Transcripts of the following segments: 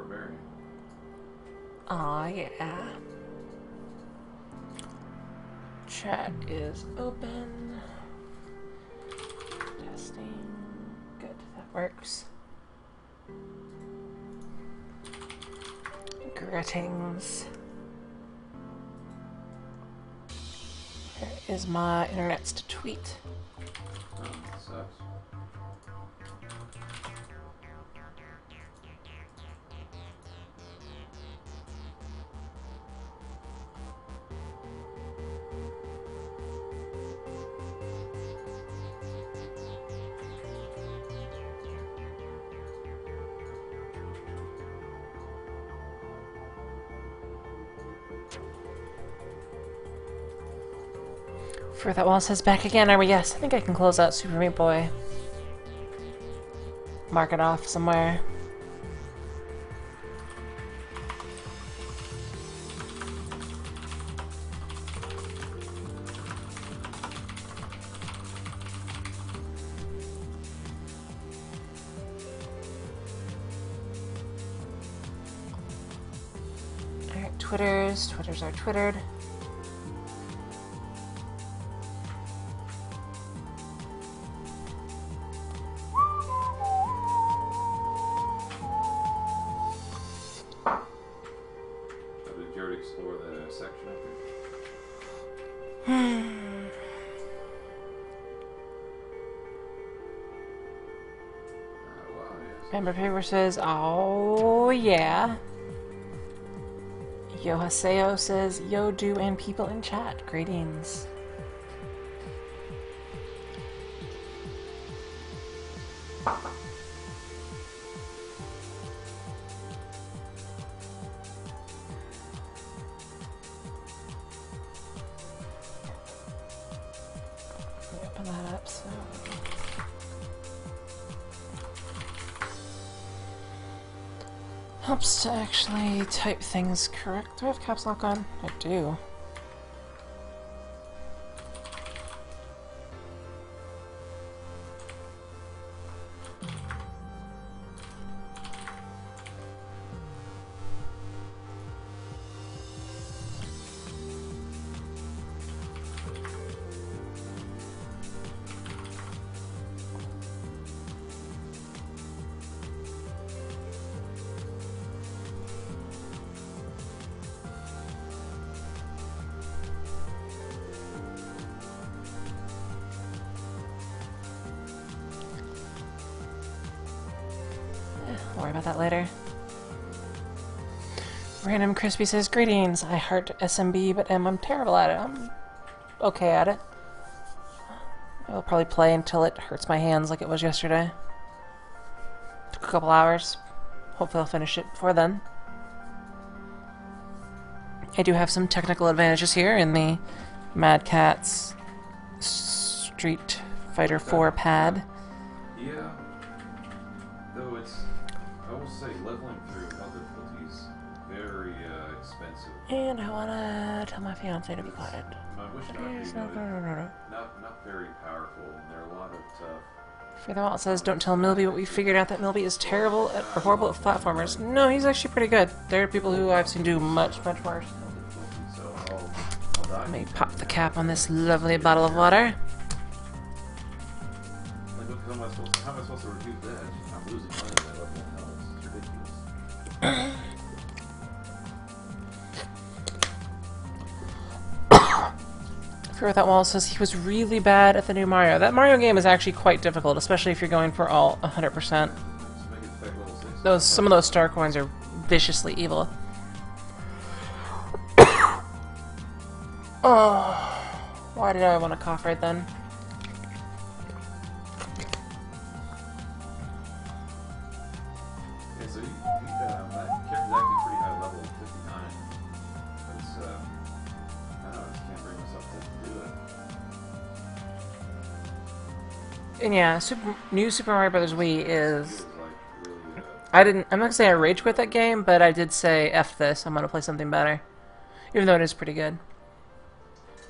barbarian. Aw, yeah. Chat is open. Testing. Good, that works. Greetings. Where is my internet's to tweet? Oh, that sucks. For that wall says back again, are we? Yes, I think I can close out Super Meat Boy. Mark it off somewhere. Alright, Twitters. Twitters are twittered. Explore the section up here. Wow, yes. Member Paper says, oh yeah. Yo Haseo says, yo do and people in chat, greetings. Open that up so. Helps to actually type things correct. Do I have caps lock on? I do. I'll worry about that later. Random Crispy says, greetings. I heart SMB, but I'm terrible at it. I'm okay at it. I'll probably play until it hurts my hands like it was yesterday. Took a couple hours. Hopefully I'll finish it before then. I do have some technical advantages here in the Mad Catz Street Fighter 4 pad. Yeah. Though it's, I will say, leveling through all difficulties very expensive. And I wanna tell my fiance to be quiet. I wish Please, I no. not very powerful, and there are a lot of tough. Furthermore, it says, don't tell Milby, but we figured out that Milby is terrible at, or horrible at platformers. No, he's actually pretty good. There are people who I've seen do much worse. So I'll die. Let me pop the cap on this lovely bottle of water. Like, how am I supposed to refute that? I'm losing money at that level of health. It's ridiculous. Fear Without Walls says he was really bad at the new Mario. That Mario game is actually quite difficult, especially if you're going for all 100%. Some of those star coins are viciously evil. Oh, why did I want to cough right then? Yeah, so that character's actually pretty high level, 59. But it's, I don't know, I just can't bring myself to do it. And yeah, new Super Mario Bros. Wii is... Feels like really, I'm not gonna say I rage quit that game, but I did say, F this, I'm gonna play something better. Even though it is pretty good.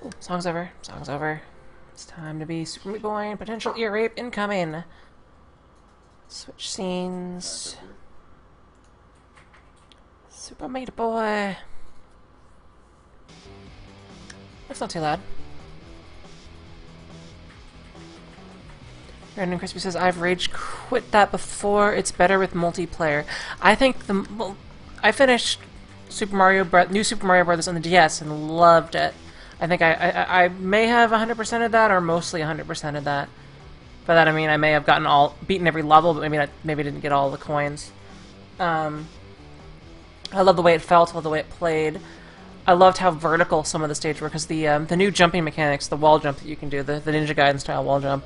Ooh, song's over. Song's over. It's time to be Super Meat Boy and potential ear rape incoming. Switch scenes. Super Meat Boy. That's not too loud. Brandon Crispy says, I've rage quit that before. It's better with multiplayer. I think I finished New Super Mario Brothers on the DS and loved it. I think I may have 100% of that or mostly 100% of that. By that I mean I may have beaten every level, but maybe didn't get all the coins. I love the way it felt, I love the way it played. I loved how vertical some of the stages were because the new jumping mechanics, the wall jump that you can do, the Ninja Gaiden style wall jump,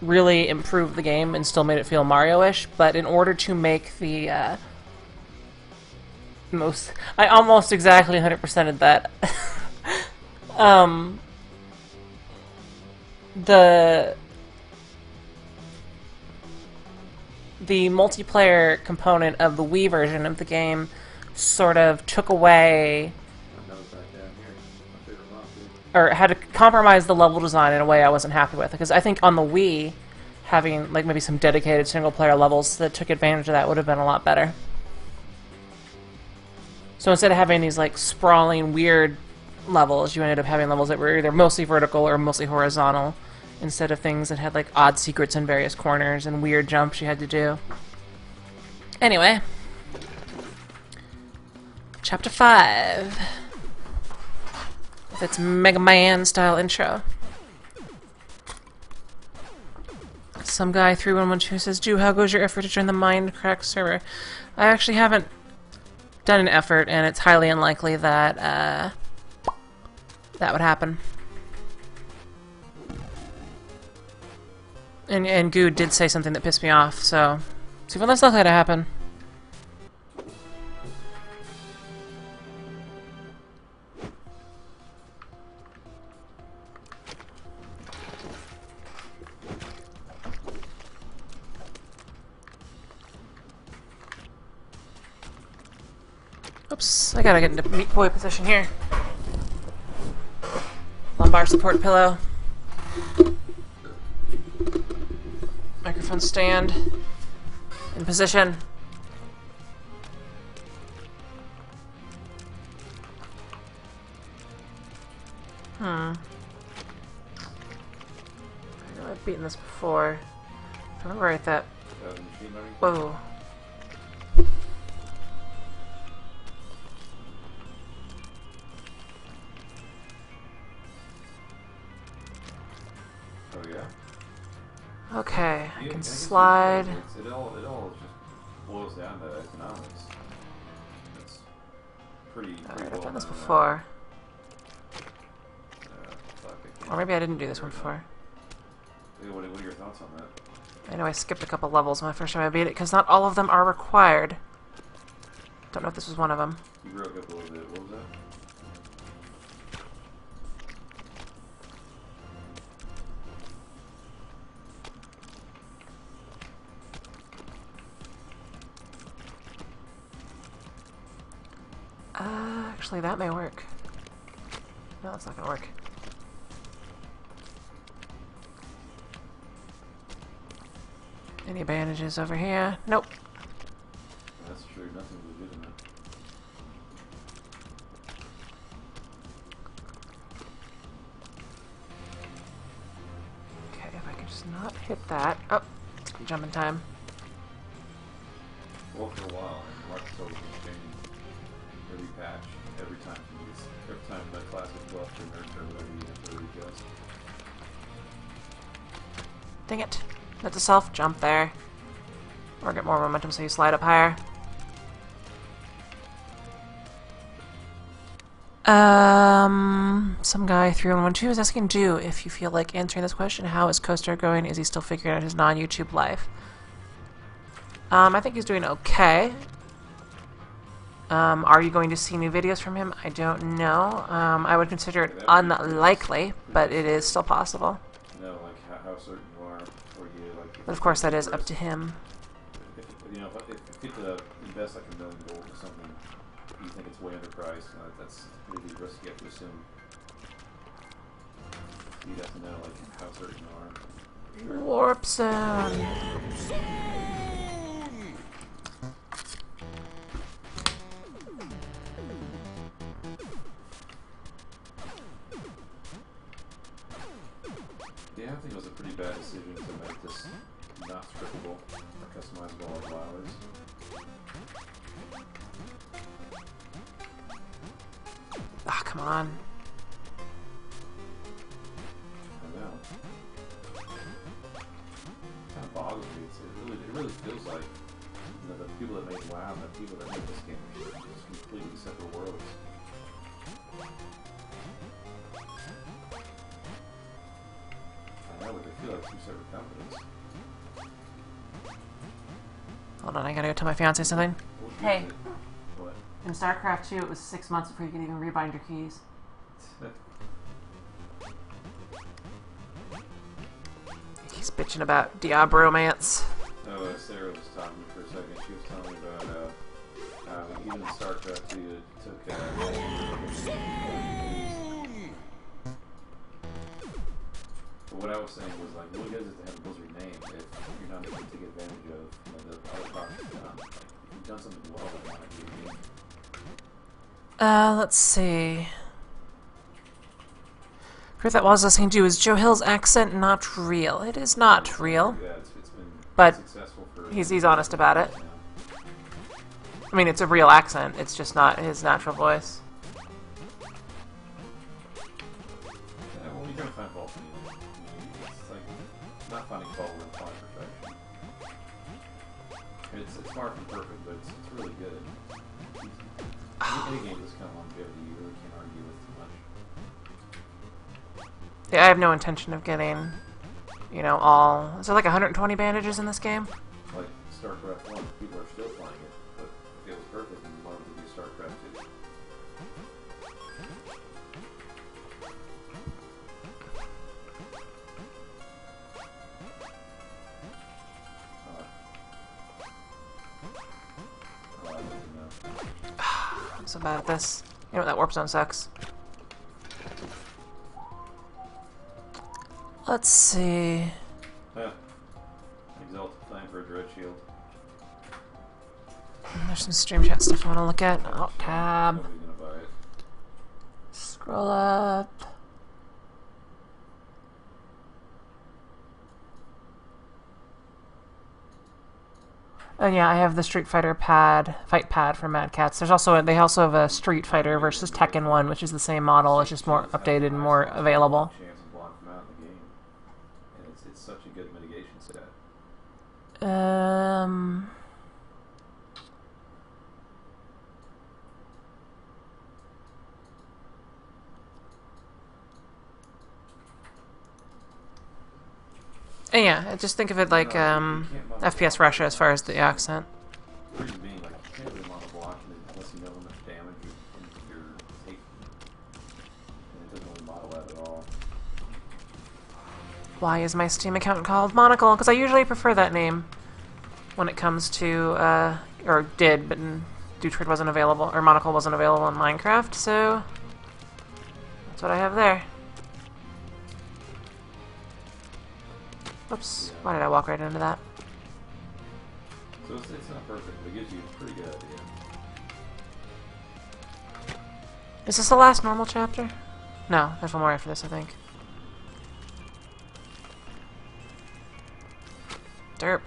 really improved the game and still made it feel Mario-ish. But in order to make the I almost exactly 100%ed that. The multiplayer component of the Wii version of the game sort of took away, or had to compromise the level design in a way I wasn't happy with. Because I think on the Wii, having like maybe some dedicated single-player levels that took advantage of that would have been a lot better. So instead of having these like sprawling, weird levels, you ended up having levels that were either mostly vertical or mostly horizontal, instead of things that had like odd secrets in various corners and weird jumps you had to do. Anyway, Chapter 5 with its Mega Man style intro. Some guy 3112 says, Jew, how goes your effort to join the Minecraft server? I actually haven't done an effort, and it's highly unlikely that that would happen. And Goo did say something that pissed me off, so it's even less likely to happen. Oops, I gotta get into meat boy position here. Lumbar support pillow. Microphone stand. In position. I know I've beaten this before. I remember right that. Whoa. Okay, I can slide. It all just boils down to economics. It's pretty. Alright, I've done this before. Or maybe I didn't do this one before. What are your thoughts on that? I know I skipped a couple levels my first time I beat it, because not all of them are required. Don't know if this was one of them. You broke up a little bit. What was that? Actually, that may work. No, it's not gonna work. Any bandages over here? Nope. That's true. Nothing legitimate. Okay, if I could just not hit that. Oh, jumping time. Well, for a while, Mark's always changing every patch, every time the class is buffed or nerfed or whatever, you have to readjust. Dang it. Let the self jump there. Or get more momentum so you slide up higher. Some guy 3112 is asking Do if you feel like answering this question. How is Coaster going? Is he still figuring out his non-YouTube life? I think he's doing okay. Are you going to see new videos from him? I don't know. I would consider it unlikely, but it is still possible. No, like how certain you are, or you like. But of course, that is up to him. If you get to invest like $1 million gold or something, you think it's way underpriced. That's really risky. You have to assume. You'd have to know like how certain you are. Warp zone. this not scriptable or customizable as WoW is. Ah, come on. I know. It kind of boggles me. It really feels like, you know, the people that made WoW and the people that made this game are just completely separate worlds. I know, but they feel like two separate companies. Hold on, I gotta go tell my fiance something. Hey. What? In StarCraft 2, it was 6 months before you could even rebind your keys. He's bitching about Diabromance. Oh, Sarah was talking to me for a second. She was telling me about even in StarCraft 2, it took but what I was saying was, like, what good is it to have a Blizzard name if you're not able to take advantage of, you know, the other products you've done? Like, if you've done something well, then why not do it again? Let's see. Proof that was listening to is Joe Hill's accent not real. It is not real. Yeah, it's been But successful for... he's honest about it. Yeah. I mean, it's a real accent. It's just not his natural voice. Yeah, well, you're gonna find fault in it. It's like not finding fault with finding perfection. It's far from perfect, but it's really good. Any game with this kind of longevity, you really can't argue with too much. Yeah, I have no intention of getting, you know, all... Is there like 120 bandages in this game? Like StarCraft 1, people are still playing it, but it was perfect and wanted to do StarCraft 2. I didn't know. I'm so bad at this. You know what, that warp zone sucks. Let's see... Yeah. Exalted Flame for a Dread Shield. There's some stream chat stuff I want to look at. Oh, tab. Nobody's gonna buy it. Scroll up. Oh yeah, I have the Street Fighter fight pad from Mad Catz. They also have a Street Fighter versus Tekken one, which is the same model. It's just more updated and more available. Chance of blocking them out in the game. And it's such a good mitigation set. And yeah, just think of it like FPS Russia as far as the accent. The reason being, like, you can't really mono block unless you know how much damage you're taking. And it doesn't really model that at all. Why is my Steam account called Monocle? Because I usually prefer that name when it comes to, or did, but Dutrid wasn't available, or Monocle wasn't available in Minecraft, so that's what I have there. Oops, why did I walk right into that? So it's not perfect, but it gives you a pretty good idea. Is this the last normal chapter? No, there's one more after this, I think. Derp.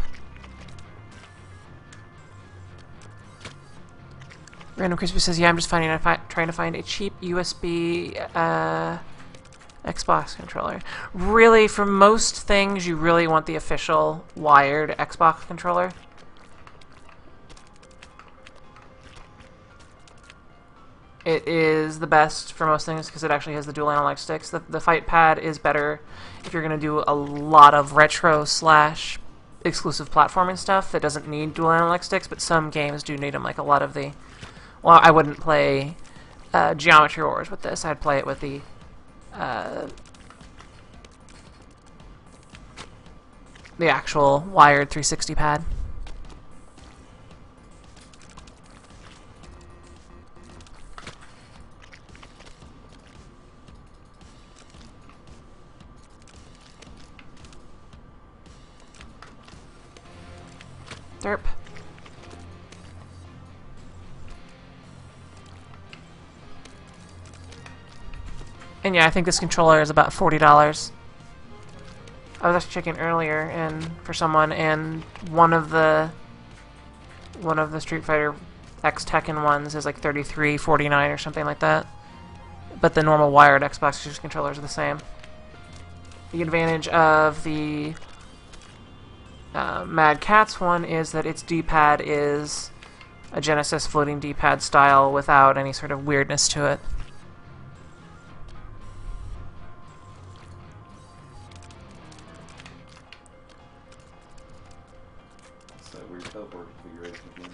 Random Crispy says, yeah, I'm just trying to find a cheap USB Xbox controller. Really, for most things, you really want the official wired Xbox controller. It is the best for most things because it actually has the dual analog sticks. The fight pad is better if you're going to do a lot of retro / exclusive platforming stuff that doesn't need dual analog sticks, but some games do need them, like a lot of the... Well, I wouldn't play Geometry Wars with this. I'd play it with the actual wired 360 pad. Derp. And yeah, I think this controller is about $40. I was actually checking earlier and for someone, and one of the Street Fighter X Tekken ones is like 33.49 or something like that. But the normal wired Xbox controllers are the same. The advantage of the Mad Catz one is that its D-pad is a Genesis floating D-pad style without any sort of weirdness to it. It's that weird teleport configuration again.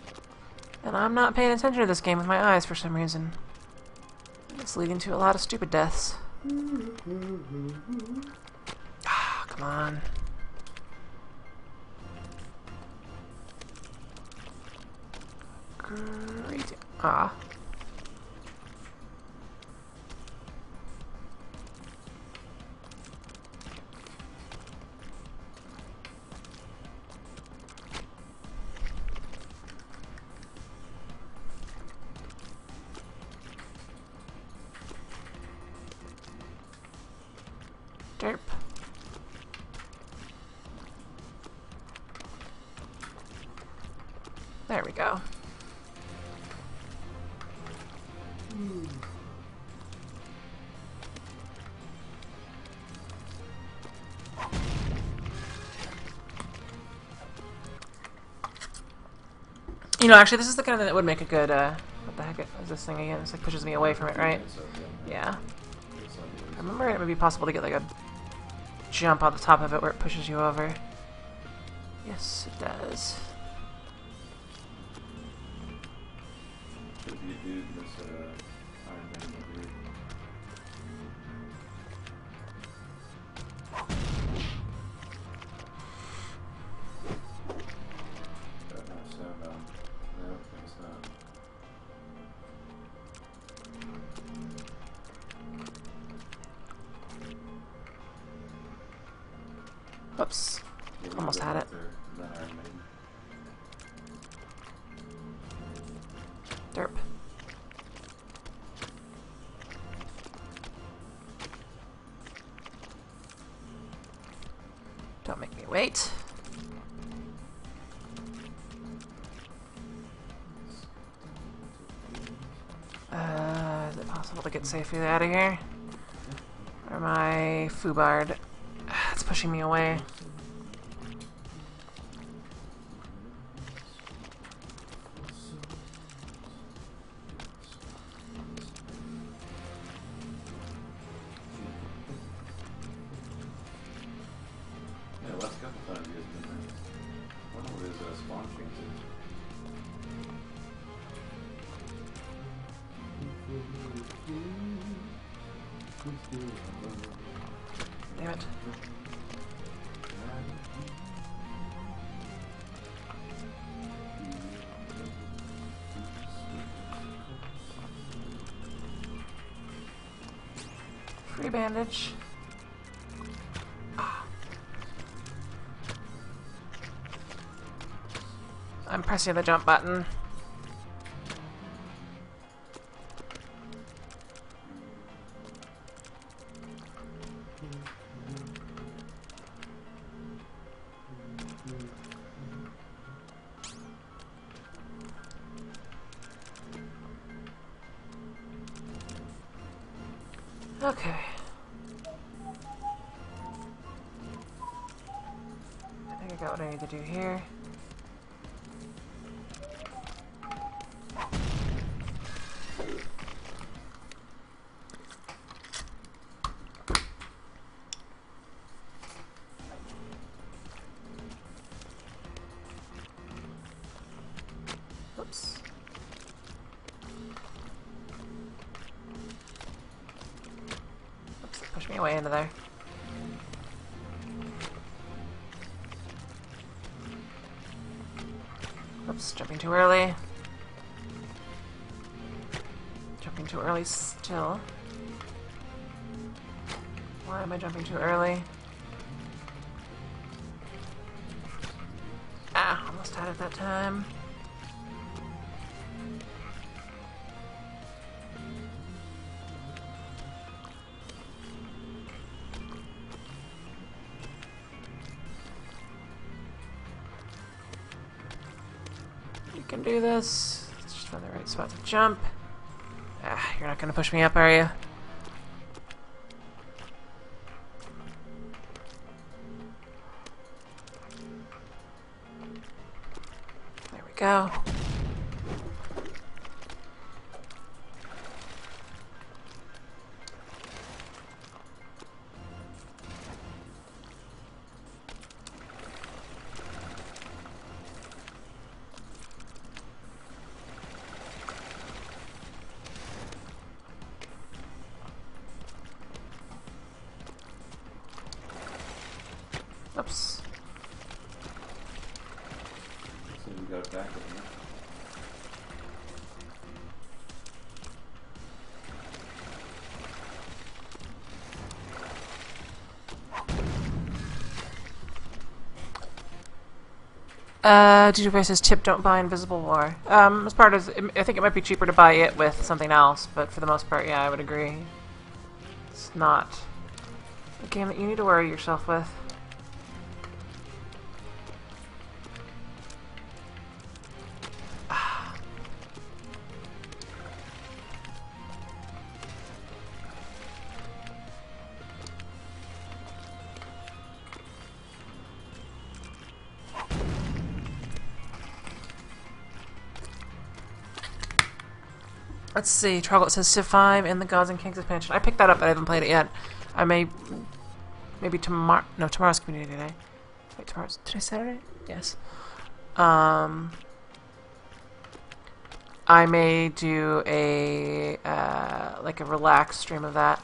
And I'm not paying attention to this game with my eyes for some reason. It's leading to a lot of stupid deaths. Ah, come on. Great. Ah. Derp. There we go. You know, actually, this is the kind of thing that would make a good, what the heck is this thing again? It's like pushes me away from it, right? Yeah. I remember it would be possible to get like a jump on the top of it where it pushes you over. Yes, it does. Should be a dude that's Iron Man movie. Got no sound on. No, it's not. Whoops. Yeah, Almost had it. Than Iron Man. Derp. Don't make me wait. Is it possible to get safely out of here? Or my foobard? It's pushing me away. Yeah, last couple times he has been there. I wonder what his spawn change is. Damn it. Free bandage. I'm pressing the jump button. Okay. I think I got what I need to do here. Oops. Oops, push me away into there. Oops, jumping too early. Jumping too early still. Why am I jumping too early? Ah, almost had it that time. can do this. Let's just find the right spot to jump. Ah, you're not gonna push me up, are you? There we go. Oops. So we got it back in here. DJ says tip, don't buy Invisible War. As part of, I think it might be cheaper to buy it with something else, but for the most part, yeah, I would agree. It's not a game that you need to worry yourself with. Let's see. Troggle says Civ 5 and the Gods and Kings expansion. I picked that up, but I haven't played it yet. I may, maybe tomorrow. No, tomorrow's Community Day. Wait, today's Saturday? Yes. I may do a like a relaxed stream of that.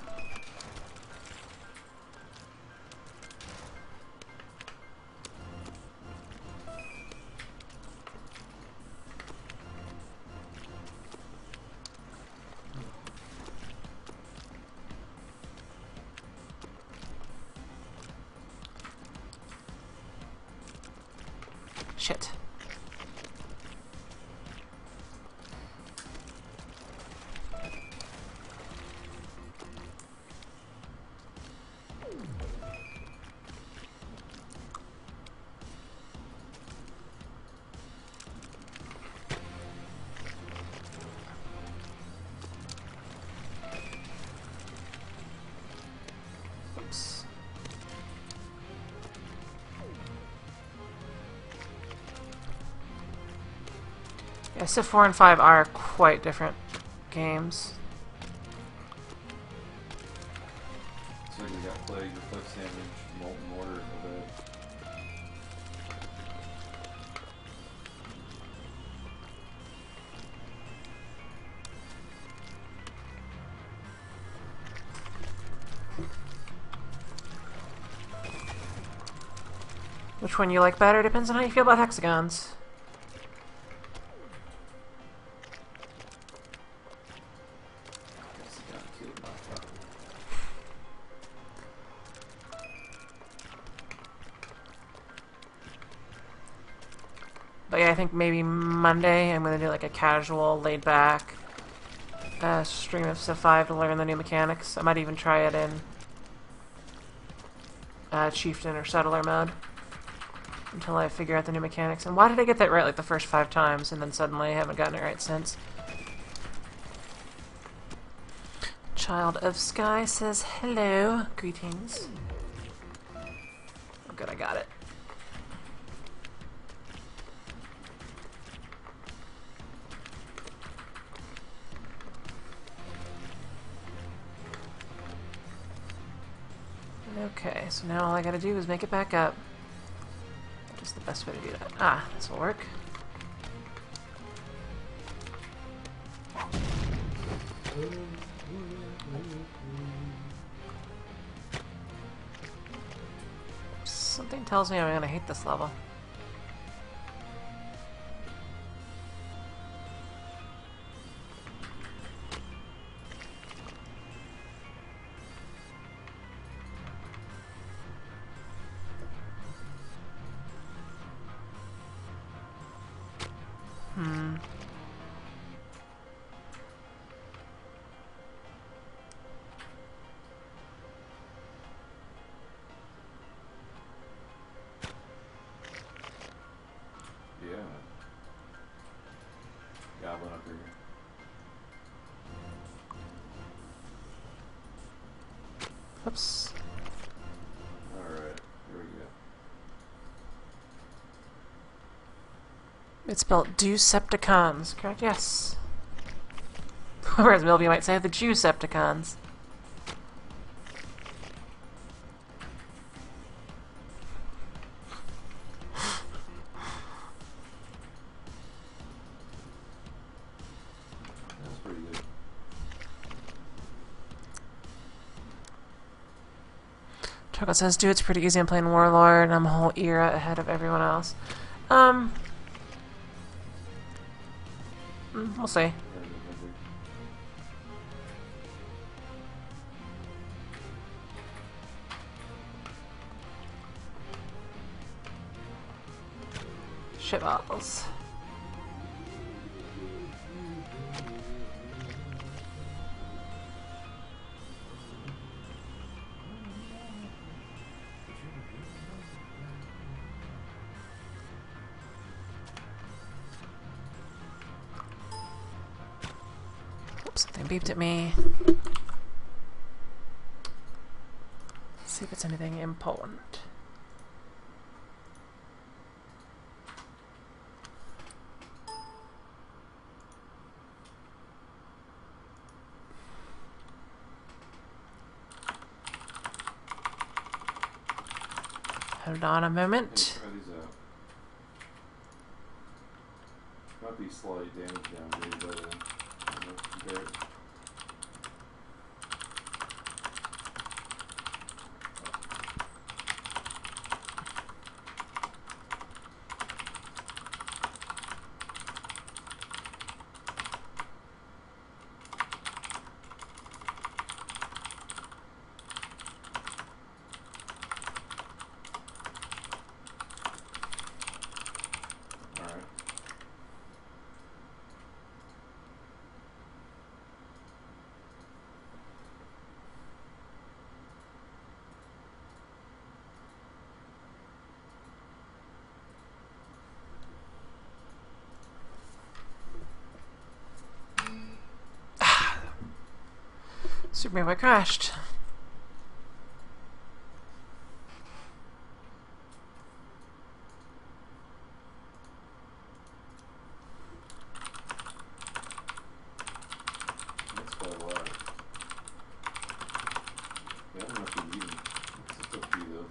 Shit. Oops. Yeah, Civ 4 and 5 are quite different games. So we got Plague, your Cliff Sandwich, Molten Mortar, and the bed. Which one you like better depends on how you feel about hexagons. Hexagon killed my father. But yeah, I think maybe Monday I'm gonna do like a casual, laid back stream of Civ 5 to learn the new mechanics. I might even try it in Chieftain or Settler mode until I figure out the new mechanics. And why did I get that right like the first 5 times and then suddenly I haven't gotten it right since? Child of Sky says hello. Greetings. Oh good, I got it. Okay, so now all I gotta do is make it back up. What is the best way to do that? Ah, this will work. Something tells me I'm gonna hate this level. Yeah. Oops. Alright, here we go. It's spelled Decepticons, correct? Yes. Whereas Milby might say the Jewcepticons. That's pretty good. Choco says, dude, it's pretty easy. I'm playing Warlord, and I'm a whole era ahead of everyone else. We'll see. Shitballs. Oops, something beeped at me. Let's see if it's anything important. Hold on a moment. Hey, try these out. Might be slight damage down, dude, but compare it. Super Meat Boy crashed. That's quite a lot. Yeah, I don't know if you even. It's just up to you, though.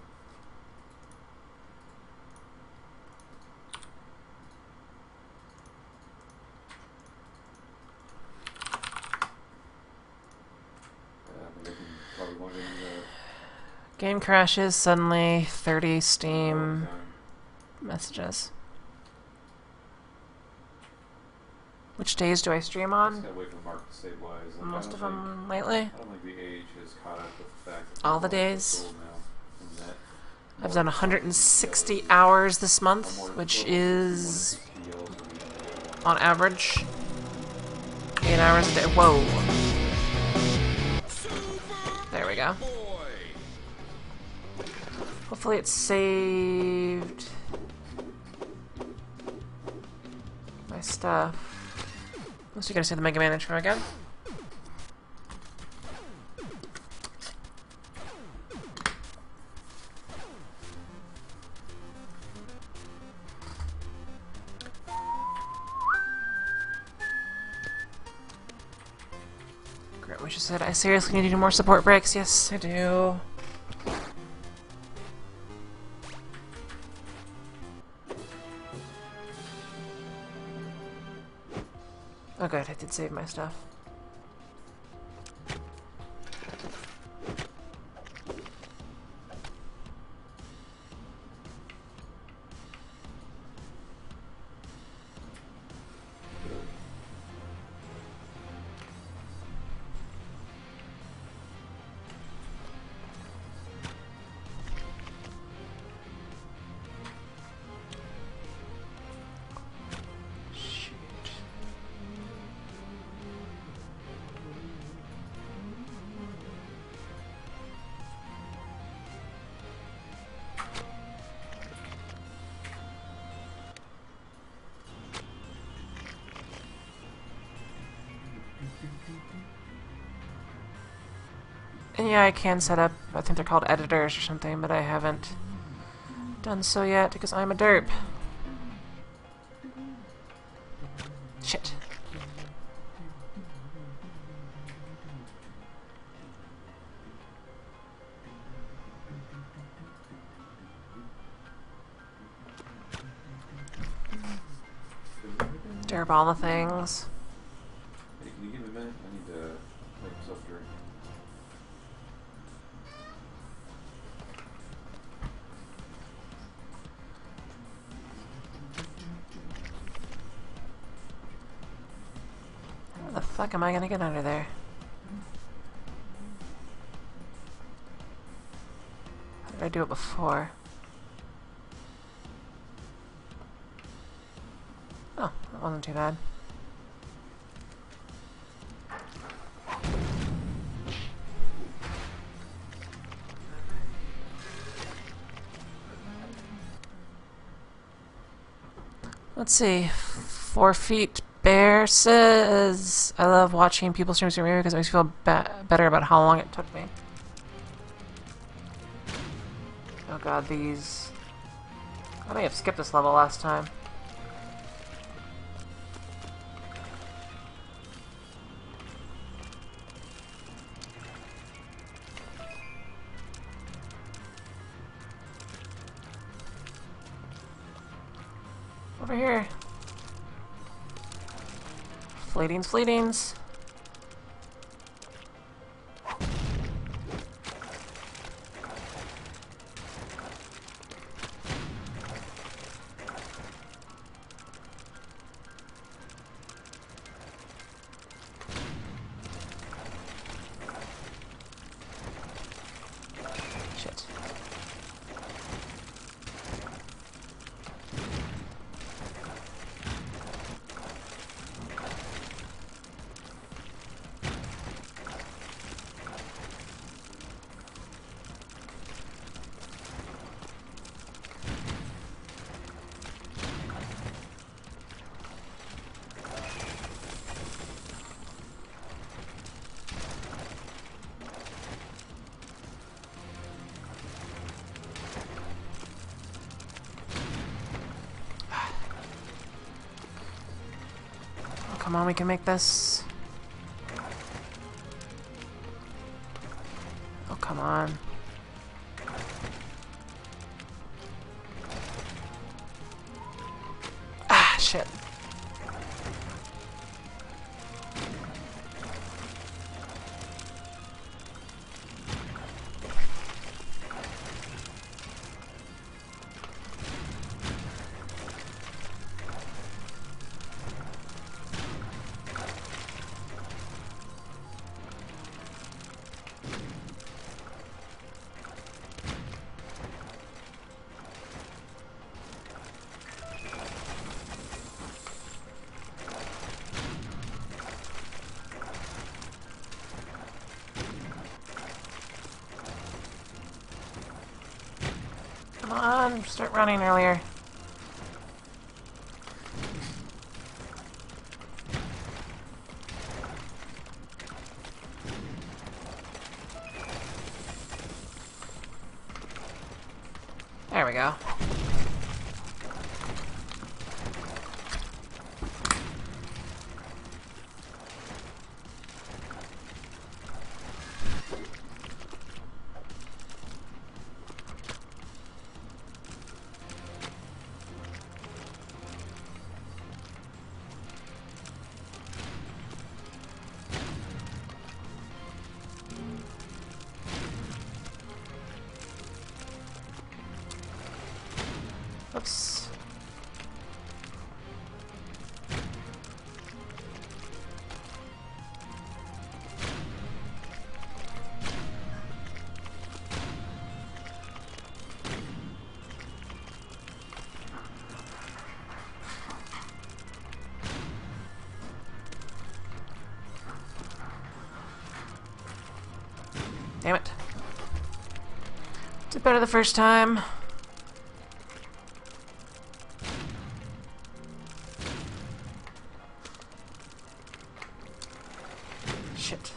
Game crashes suddenly. 30 Steam messages. Which days do I stream on? Just gotta wait for the market to stabilize. Like, Most of them lately. I don't think the age has caught up with the fact that All the people are days. sold now, and that I've done 160 hours this month, which is, on average, 8 hours a day. Whoa. There we go. Hopefully it's saved my stuff. Unless you're gonna see the Mega Man intro again. Great, we just said, I seriously need to do more support breaks. Yes, I do. Oh good, I did save my stuff. And yeah, I can set up, I think they're called editors or something, but I haven't done so yet because I'm a derp. Shit. Derp all the things. Hey, can you give me a minute? I need to make myself a drink. How the fuck am I gonna get under there? How did I do it before? Oh, that wasn't too bad. Let's see. 4 Feet Bear says, I love watching people stream Super Mario because it makes me feel better about how long it took me. Oh god, these... I may have skipped this level last time. Over here. Fleetings, fleetings. Shit. Come on, we can make this. Oh, come on. Ah, shit. Come on, start running earlier. There we go. Oops. Damn it. Did better the first time. Shit.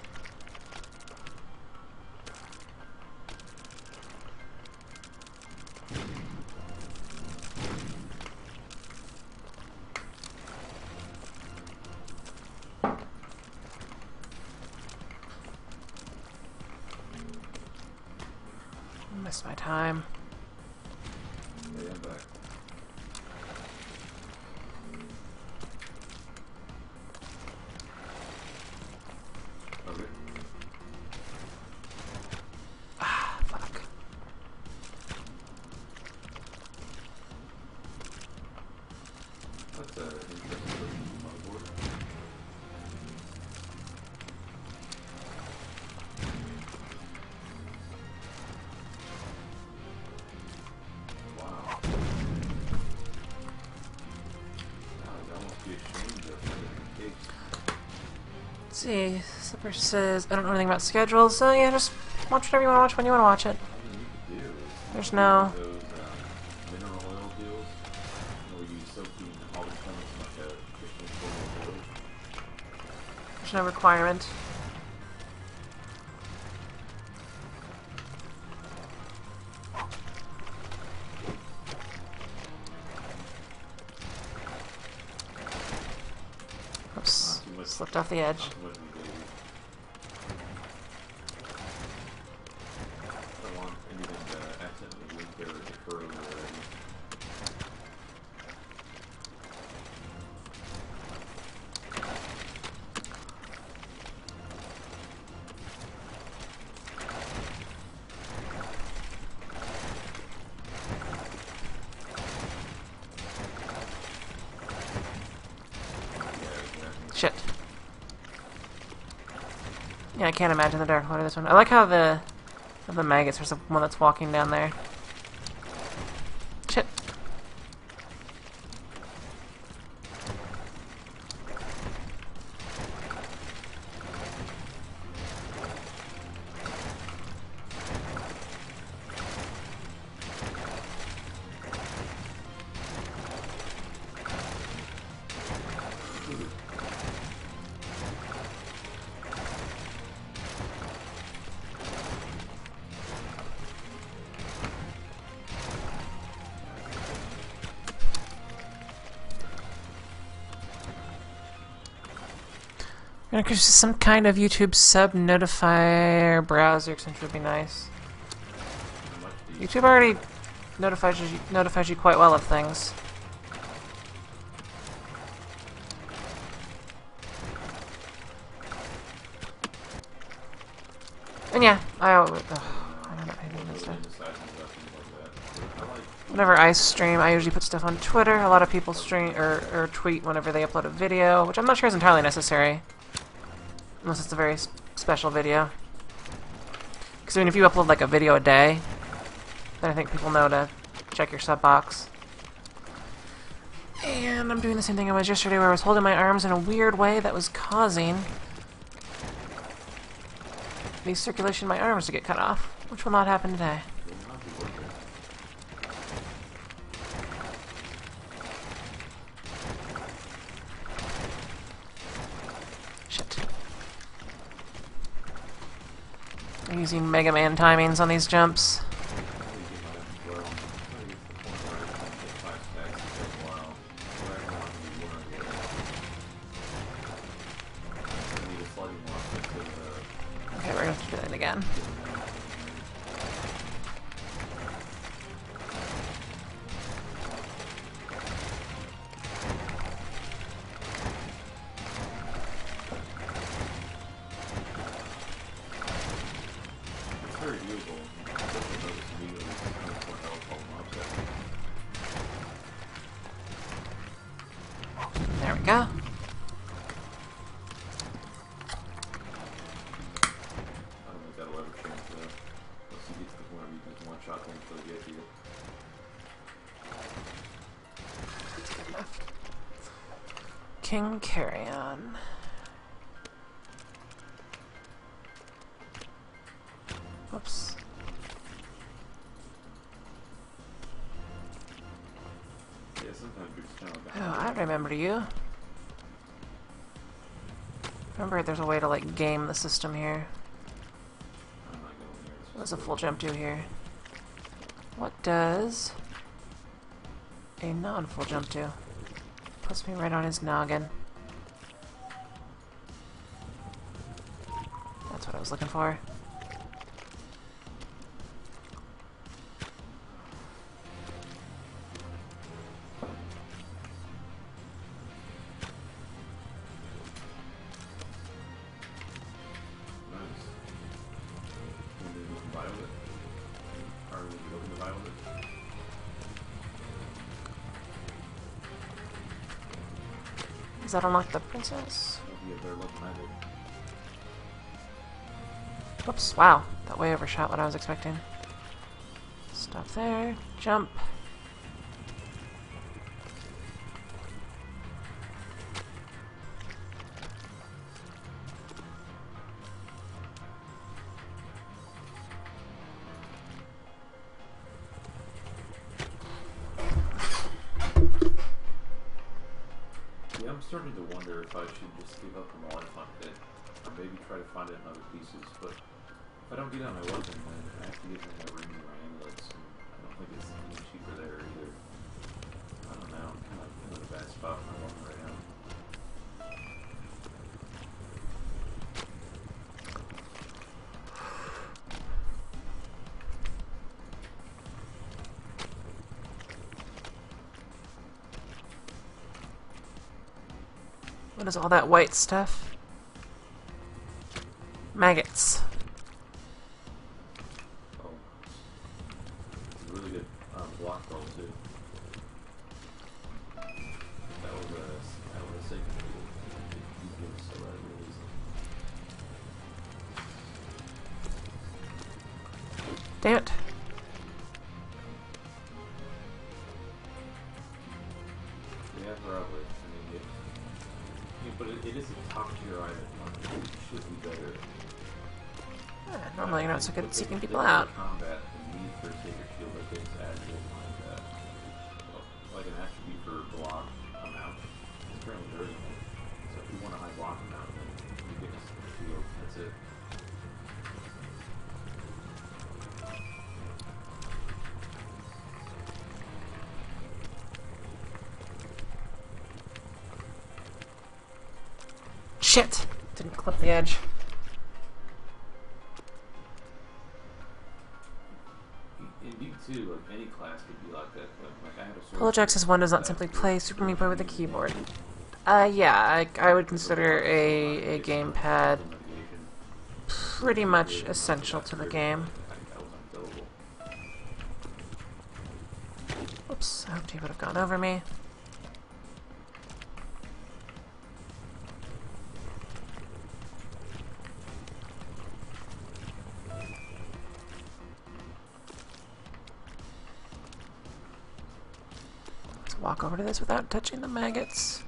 missed my time. Yeah, I'm back. Okay. Ah, fuck. That's an interesting looking motherboard. Wow. I'd almost be ashamed of the case. Let's see. Slipper says, I don't know anything about schedules, so yeah, just watch whatever you want to watch when you want to watch it. All you need to do is There's do no... those mineral oil deals where you soak all the components in like a 15 oil. There's no requirement. Oops. Slipped off the edge. Not too much of a baby. I don't want anything to accidentally leak or defer already. Shit. Yeah, I can't imagine the dark mode of this one. I like how of the maggots, there's the one that's walking down there. Shit. There's some kind of YouTube sub notifier browser extension would be nice. YouTube already notifies you quite well of things. And yeah, I don't know anything this stuff. Whenever I stream, I usually put stuff on Twitter. A lot of people stream or tweet whenever they upload a video, which I'm not sure is entirely necessary. Unless it's a very special video. Because I mean, if you upload like a video a day, then I think people know to check your sub box. And I'm doing the same thing I was yesterday where I was holding my arms in a weird way that was causing the circulation in my arms to get cut off, which will not happen today. Shit. I'm using Mega Man timings on these jumps. Okay, we're going to do that again. There we go. King Carry-On. Whoops. Oh, I remember you. Remember, there's a way to like game the system here. What does a full jump do here? What does a non-full jump do? Puts me right on his noggin. That's what I was looking for. Does that unlock the princess? Maybe if they're looking at it. Whoops, wow. That way overshot what I was expecting. Stop there. Jump. Yeah, I'm starting to wonder if I should just give up the mod hunt bit, or maybe try to find it in other pieces, but if I don't get out my weapon, then I have to give them my rings or my amulets, and I don't think it's any cheaper there either. I don't know, I'm kind of in a bad spot for my weapon right now. What is all that white stuff? Maggots. Oh. It's a really good block roll, too. That was a safe tool. You give so that really easy. Damn it. Yeah, probably. I mean, but it is a top tier item. It should be better. Yeah, normally you're not so good at seeking people The out. combat, the need for Sacred Shield, I think, is added like an attribute for block amount. It's currently there isn't it? So if you want a high block amount, then you get a Sacred Shield. That's it. Shit! Didn't clip the edge. Indeed, too, like any class could be like that. But like I had a sword. Holojax is one does not simply play Super Meat Boy with a keyboard. Yeah, I would consider a gamepad pretty much essential to the game. Oops, I hoped he would have gone over me. Let's walk over to this without touching the maggots.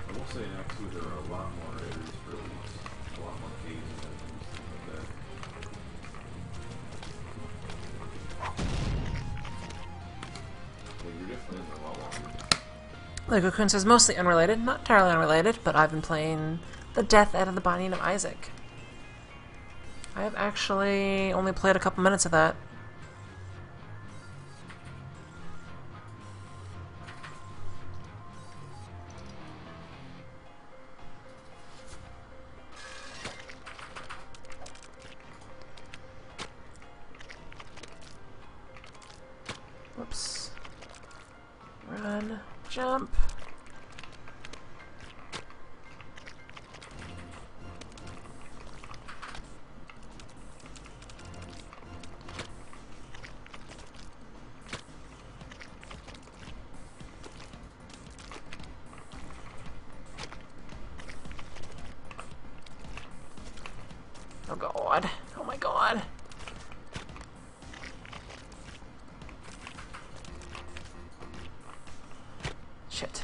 I will say actually there are a lot more areas for these, a lot more caves and things like that. Yeah, you're definitely in the lot longer. Lego Kun says mostly unrelated, not entirely unrelated, but I've been playing The Death out of the Binding of Isaac. I have actually only played a couple minutes of that. Whoops. Run. Jump. Oh god. Oh my god. Shit.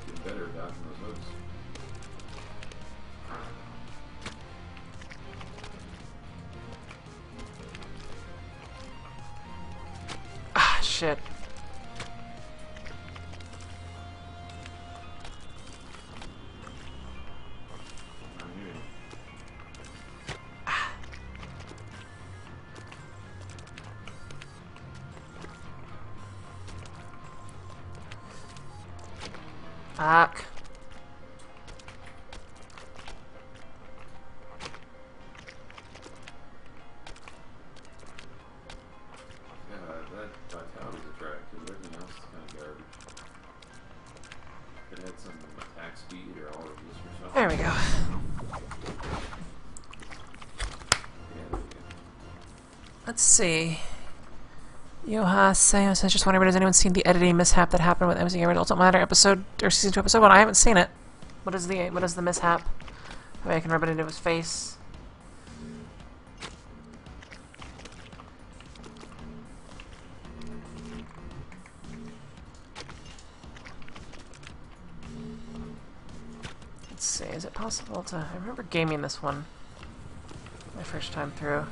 Get better at dodging those hooks. Ah, shit. I knew it. Fuck. Yeah, that vitality's attractive. Everything else is kind of garbage. It had some attack speed or all of this or something. There we go. Yeah, there we go. Let's see. Yoha says, just wondering, has anyone seen the editing mishap that happened with MCA Red Ultimate Matter episode, or season 2 episode 1? I haven't seen it. What is the mishap? Maybe I can rub it into his face. Let's see, is it possible to... I remember gaming this one my first time through.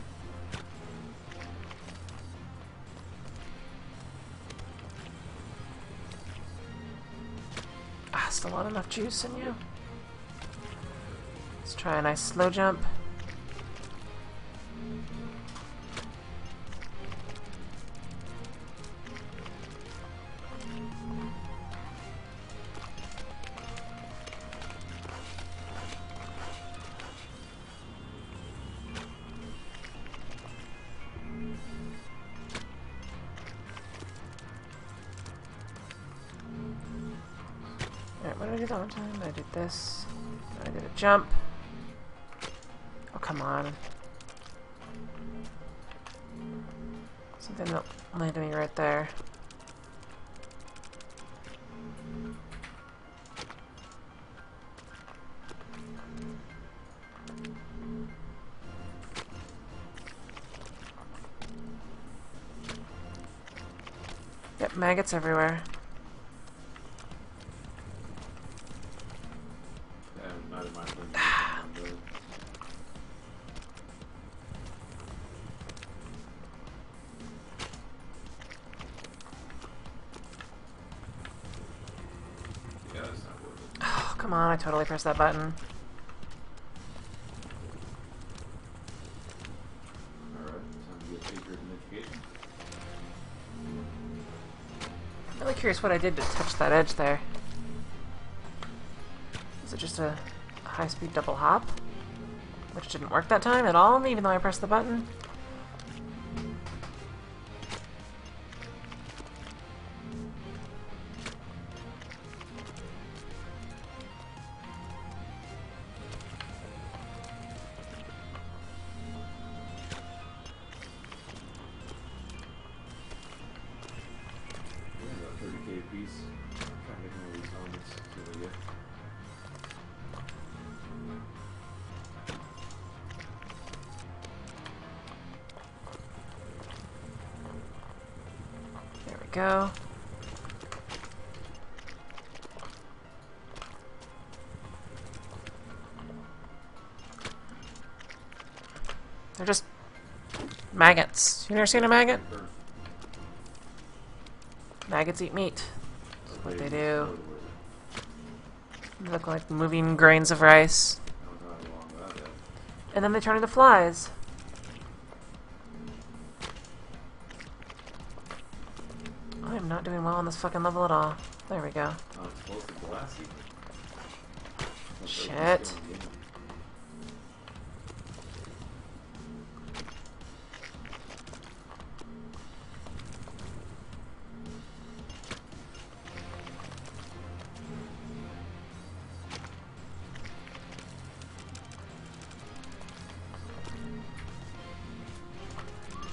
Still not enough juice in you. Let's try a nice slow jump. What did I do that one time? I did this. I did a jump. Oh, come on. Something that landed me right there. Yep, maggots everywhere. Come on, I totally pressed that button. Alright, time to get paper identification. I'm really curious what I did to touch that edge there. Is it just a high-speed double hop? Which didn't work that time at all, even though I pressed the button? Piece. Try to make one of these helmets see what we get. There we go. They're just maggots. You never seen a maggot? Maggots eat meat. That's what they do. They look like moving grains of rice. And then they turn into flies. I am not doing well on this fucking level at all. There we go. Oh, it's supposed to be glassy. Shit.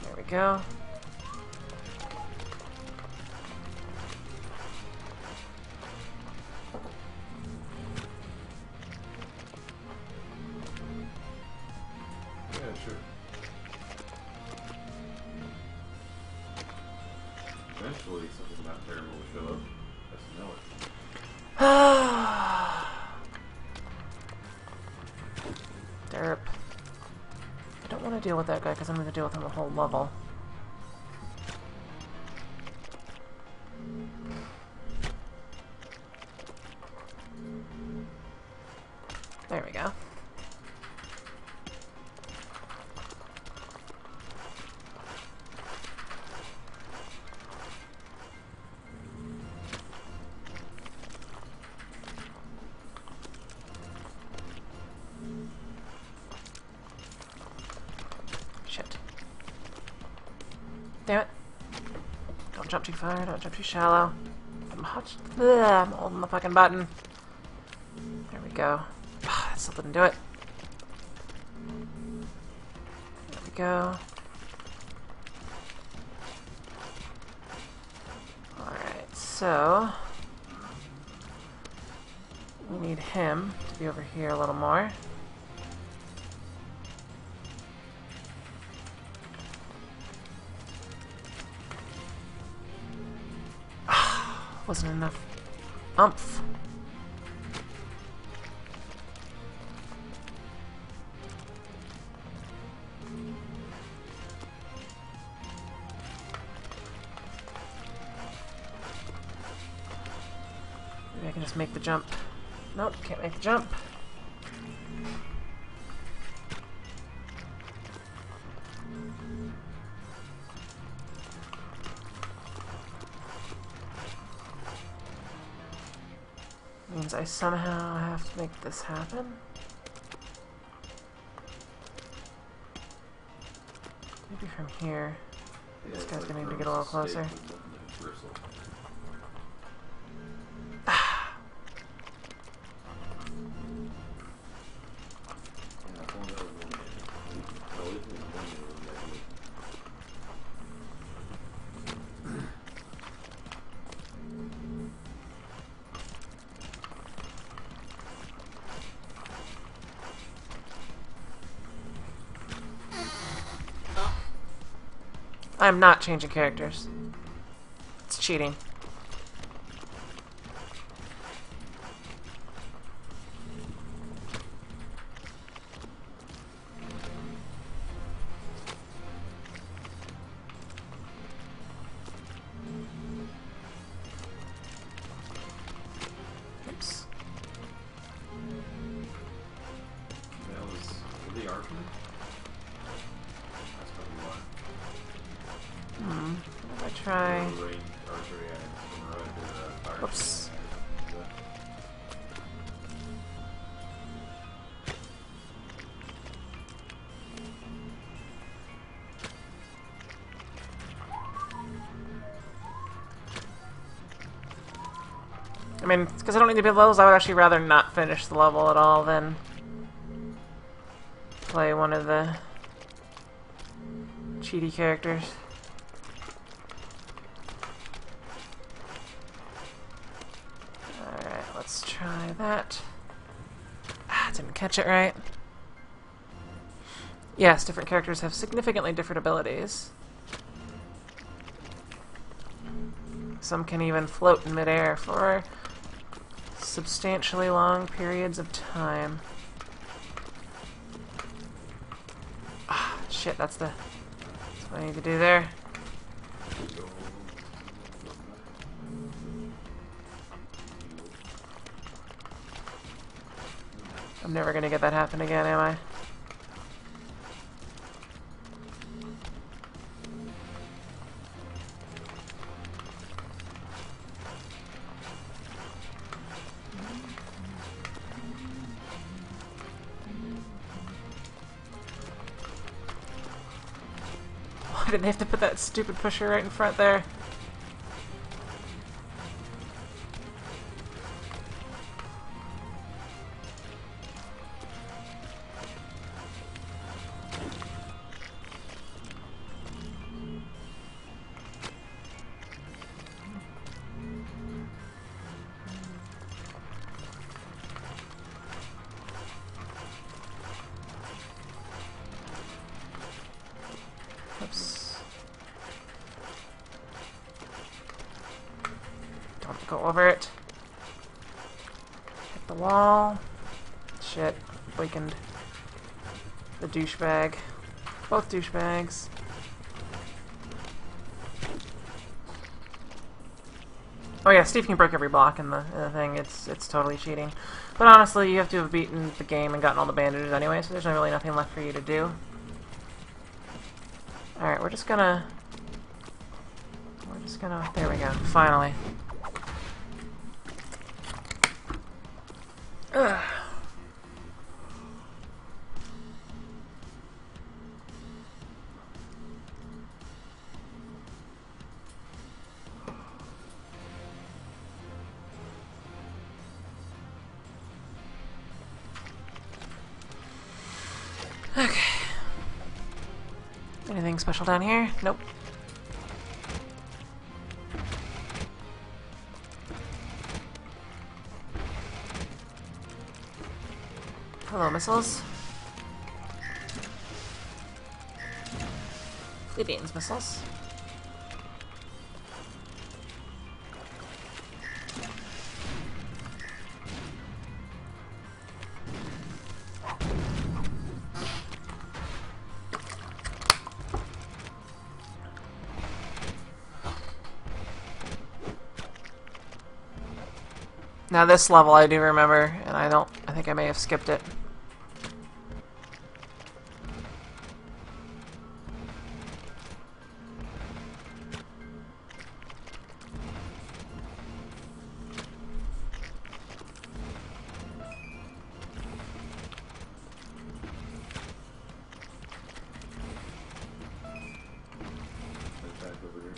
There we go. Yeah, sure. Eventually, something not terrible will show up. Just know it. Derp. I don't want to deal with that guy because I'm going to deal with him the whole level. There we go. Damn it. Don't jump too far, don't jump too shallow. I'm holding the fucking button. There we go. That still didn't do it. There we go. Alright, so we need him to be over here a little more. Wasn't enough oomph. Maybe I can just make the jump. Nope, can't make the jump. Means I somehow have to make this happen. Maybe from here. Yeah, This it's guy's like gonna need to throwing get a little steak closer. with nothing to bristle. Yeah, I found that was one way. Well, it was one way we got to I'm not changing characters. It's cheating. Oops. That was the archery? That's probably why. If I try... Range archery, fire. Oops. I mean, because I don't need to build levels, I would actually rather not finish the level at all than play one of the cheaty characters. Alright, let's try that. Didn't catch it right. Yes, different characters have significantly different abilities. Some can even float in midair for substantially long periods of time. Shit, that's what I need to do there. I'm never gonna get that happen again, am I? Why did they have to put that stupid pusher right in front there? Oops. Don't go over it. Hit the wall. Shit. Weakened the douchebag. Both douchebags. Oh yeah, Steve can break every block in the thing. It's totally cheating. But honestly, you have to have beaten the game and gotten all the bandages anyway, so there's really nothing left for you to do. Alright, we're just gonna... There we go, finally. Ugh. Okay. Anything special down here? Nope. Hello, missiles. Lydian's missiles. Now this level I do remember, and I think I may have skipped it. Back over here.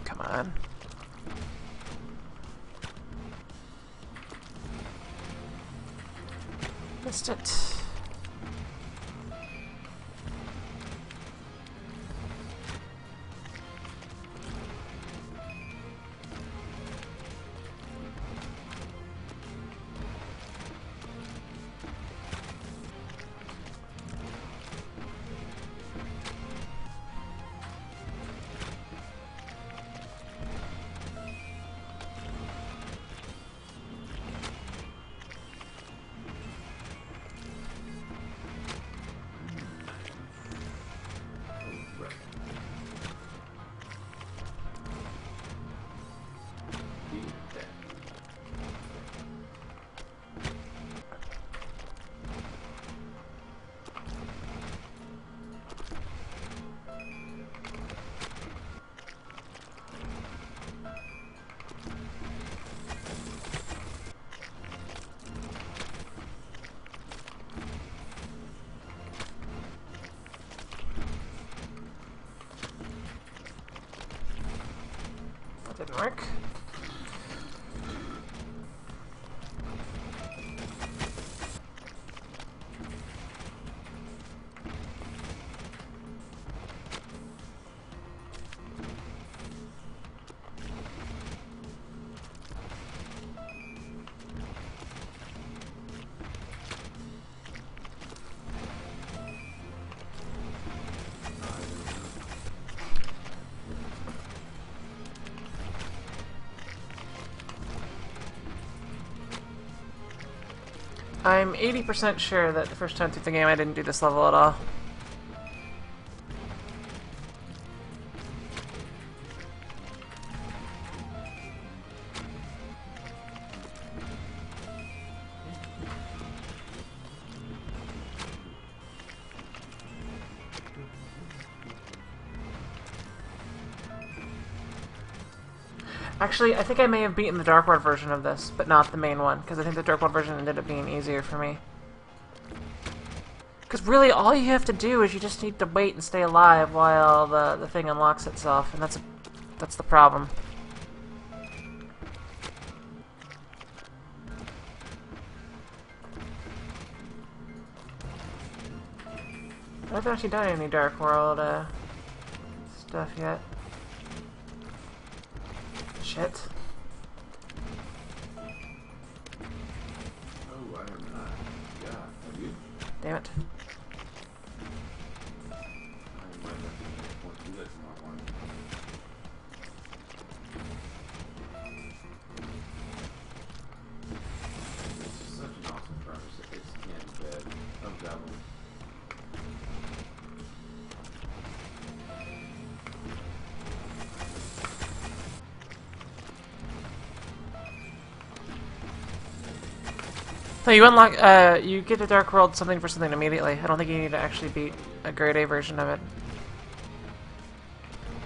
Come on. Missed it. That didn't work. I'm 80% sure that the first time through the game I didn't do this level at all. Actually, I think I may have beaten the Dark World version of this, but not the main one, because I think the Dark World version ended up being easier for me. Because really, all you have to do is you just need to wait and stay alive while the thing unlocks itself, and that's the problem. I haven't actually done any Dark World stuff yet. Shit. Oh, I am not. Yeah, have you? Damn it. I might have to want to do that tomorrow morning. It's such an awesome premise. It can't be bad. Of that one. No, you unlock, you get a Dark World something for something immediately. I don't think you need to actually beat a grade A version of it.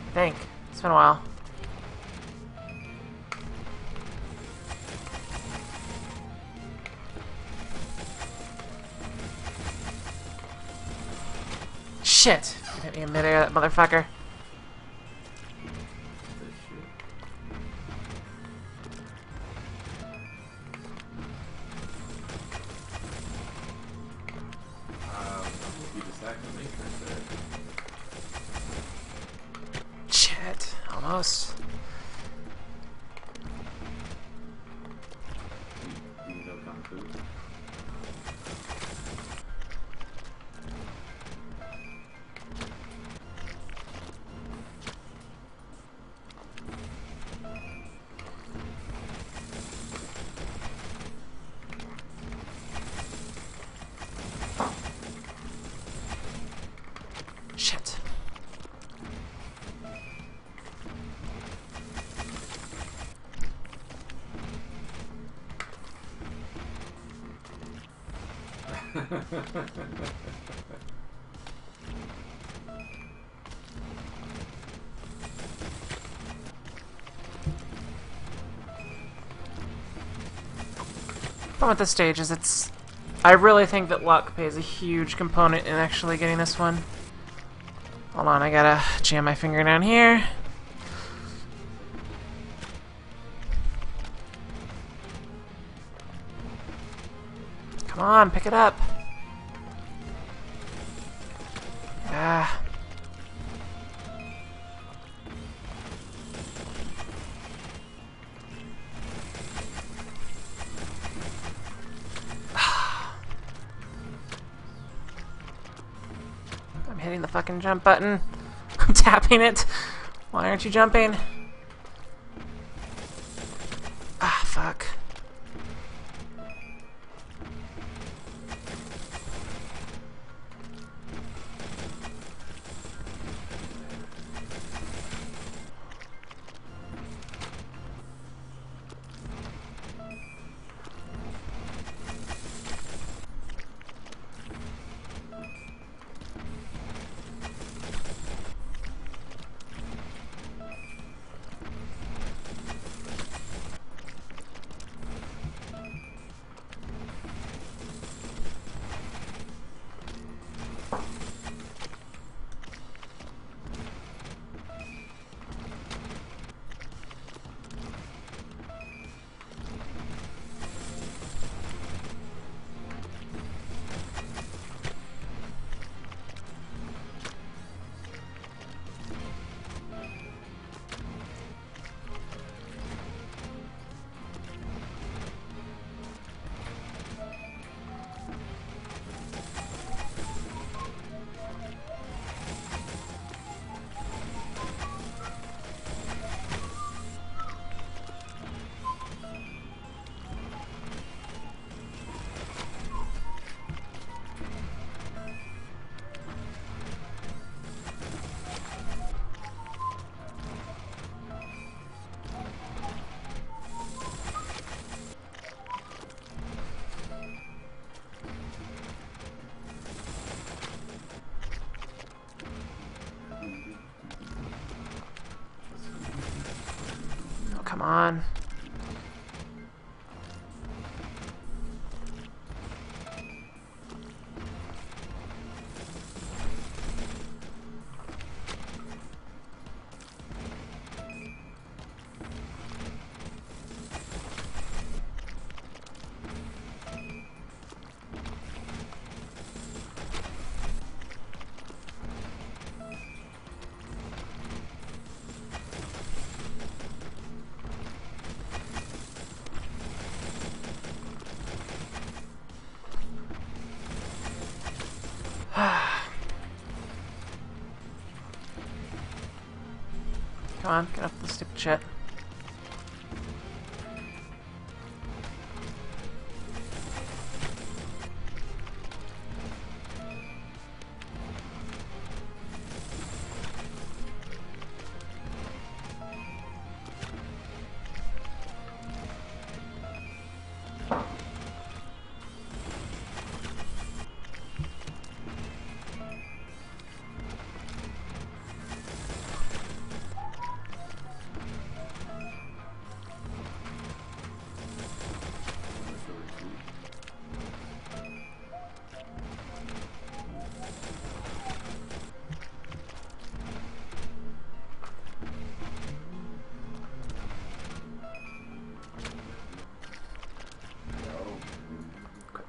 I think. It's been a while. Shit! You hit me in midair, that motherfucker. This shit. You just hacked the matrix there. Shit. Almost. Do you know Kung Fu? Shit. Problem with this stage is I really think that luck plays a huge component in actually getting this one. Hold on, I gotta jam my finger down here. Come on, pick it up. Ah. I'm hitting the fucking jump button. I'm tapping it. Why aren't you jumping? Ah, fuck. Oh, come on. Come on, get off the stupid shit.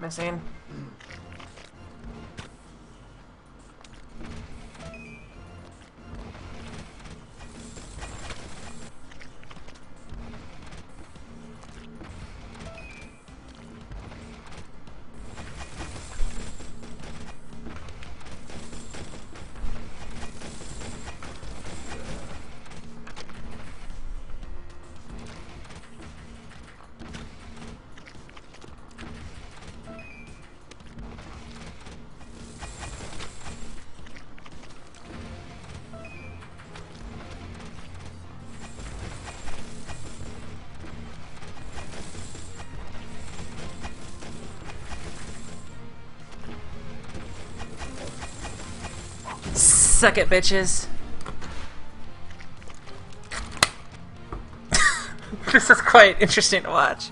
missing. Suck it, bitches. This is quite interesting to watch.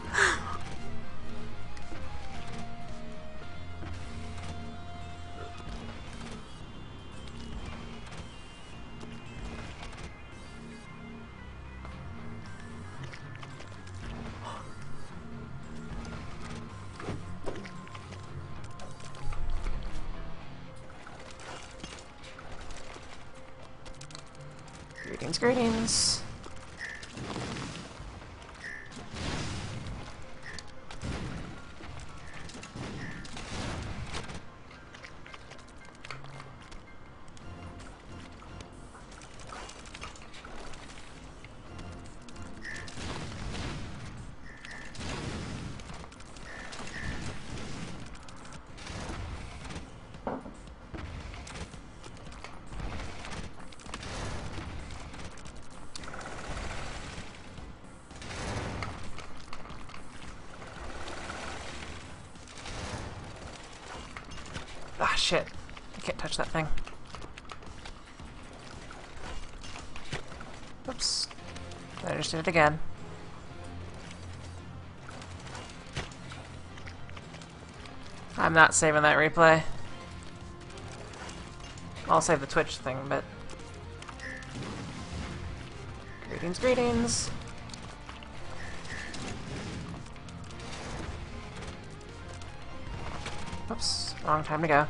Greetings, greetings. Ah, shit. I can't touch that thing. Oops. I just did it again. I'm not saving that replay. I'll save the Twitch thing, but... Greetings, greetings! Oops, wrong time to go.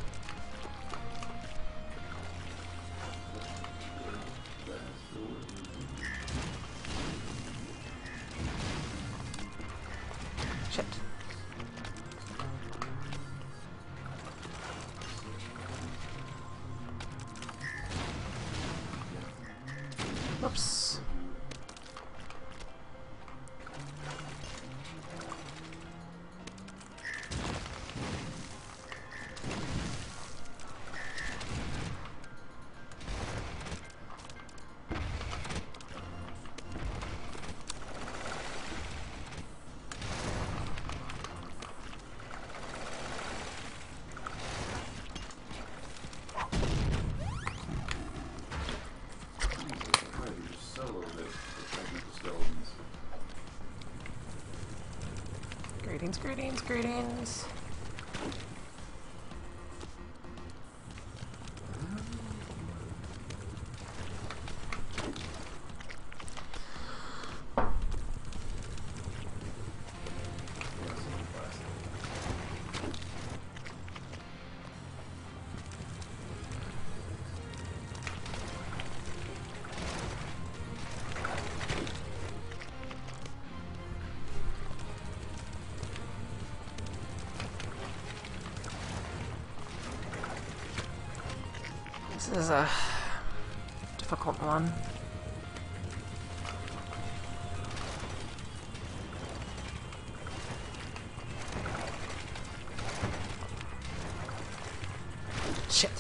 Shit. Whoops. Greetings, greetings, greetings. This is a difficult one. Shit.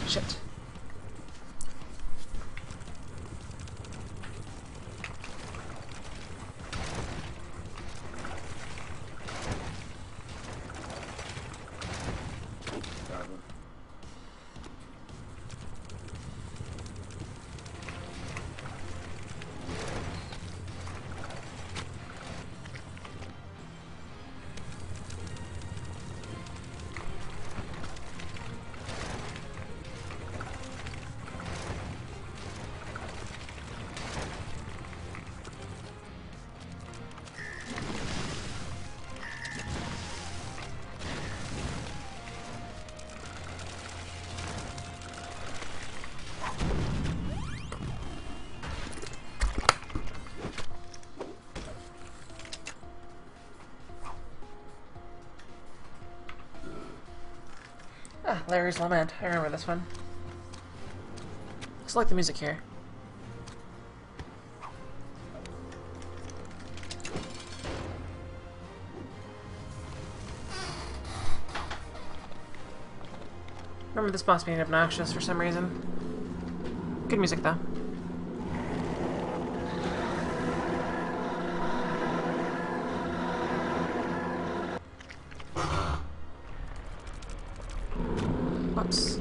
Shit. Ah, Larry's Lament. I remember this one. I like the music here. Remember this boss being obnoxious for some reason. Good music, though. Whoops.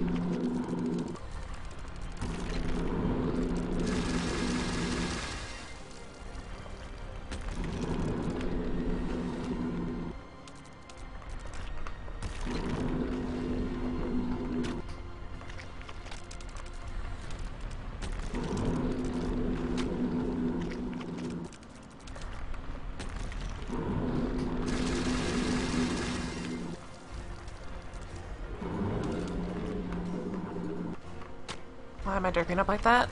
Why am I derping up like that?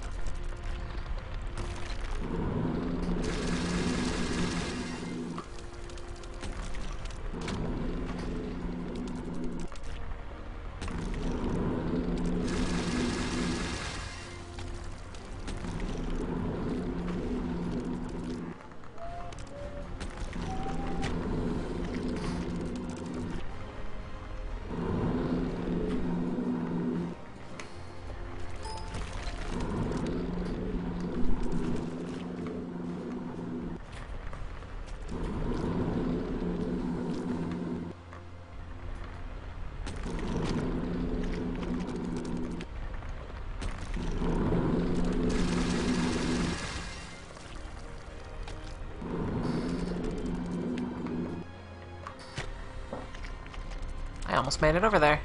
I almost made it over there.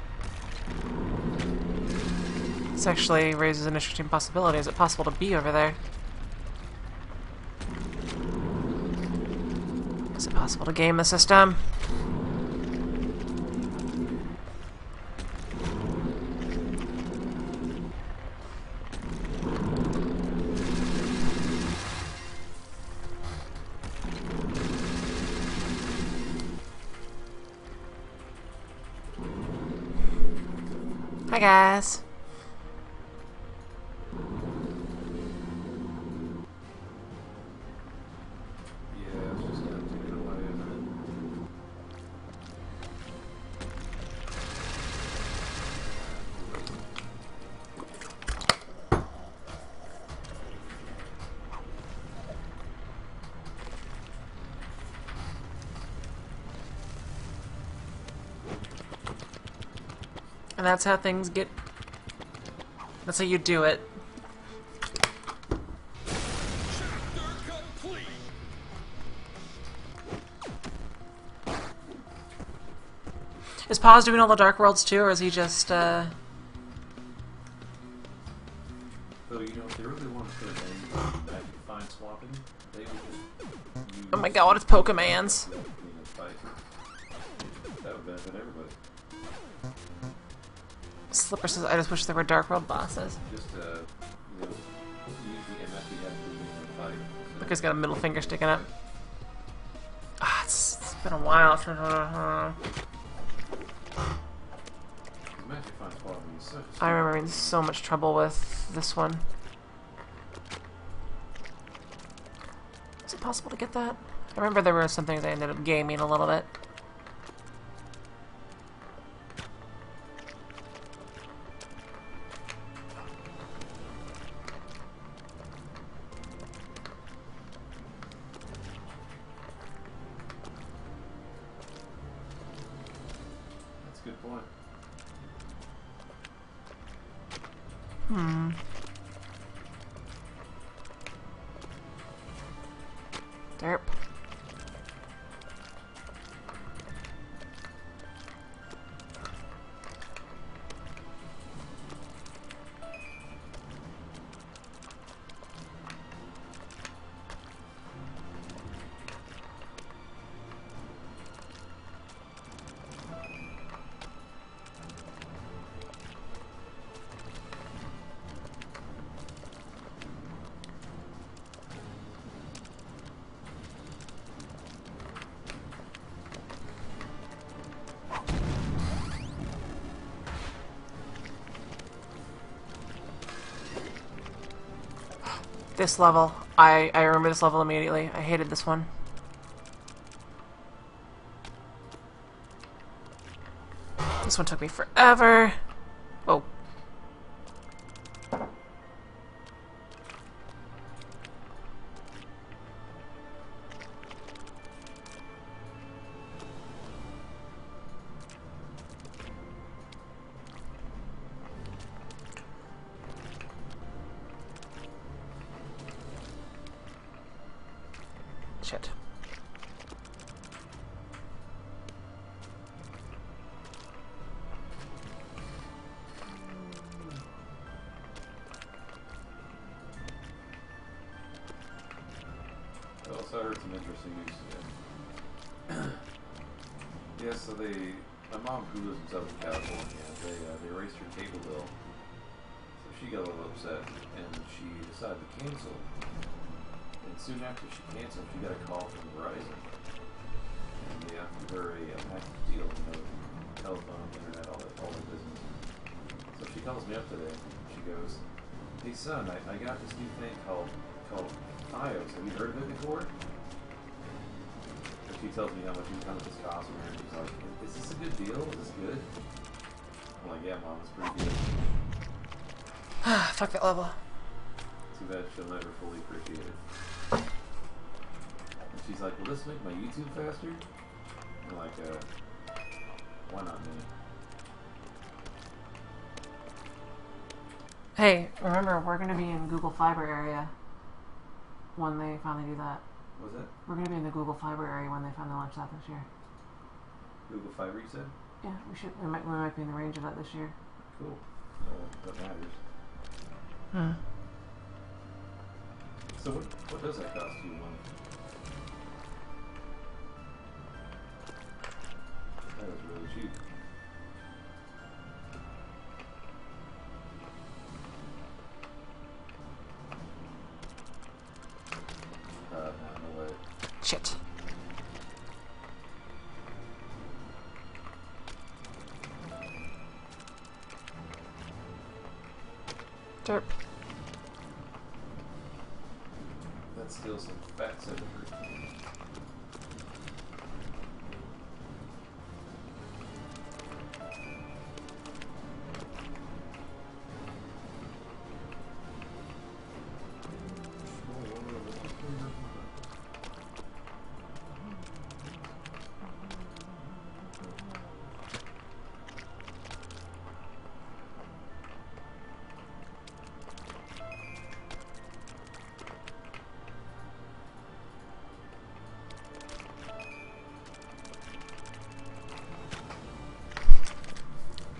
This actually raises an interesting possibility. Is it possible to be over there? Is it possible to game the system? Hi guys. Yeah, I was just gonna take it away a minute. And that's how things get... That's how you do it. Is Paz doing all the Dark Worlds too, or is he just, Though, you know, if they really want to put an end to that fine swapping, they would just use Oh my god, it's Pokemans. That would benefit everybody. Slipper says, I just wish there were Dark World bosses. Just, you know, use the MF you have to use in the fight. So Look, he's got a middle finger sticking up. Ah, it's been a while. Magic Fine Swapping is such a I remember in so much trouble with this one. Is it possible to get that? I remember there were some things I ended up gaming a little bit. That's a good point. Derp. This level. I remember this level immediately. I hated this one. This one took me forever. Whoa. Shit. I also heard some interesting news today. Yeah, so my mom who lives in Southern California, they raised her cable bill. So she got a little upset and she decided to cancel. And soon after she canceled, she got a call from Verizon. And they offered her a package deal, telephone, internet, all the business. So she calls me up today. She goes, "Hey son, I got this new thing called iOS. Have you heard of it before?" And she tells me how much this costs her, and she's like, "Is this a good deal? Is this good?" I'm like, "Yeah, mom, it's pretty good." Fuck that level. Too bad she'll never fully appreciate it. And she's like, "Will this make my YouTube faster?" I'm like, why not me? Hey, remember, we're gonna be in Google Fiber area when they finally do that. What was that? We're gonna be in the Google Fiber area when they finally launch that this year. Google Fiber, you said? Yeah, we might be in the range of that this year. Cool. That matters. Hmm. So what does that cost you a month? That is really cheap. No way. Shit. Derp. That's still some fat symmetry.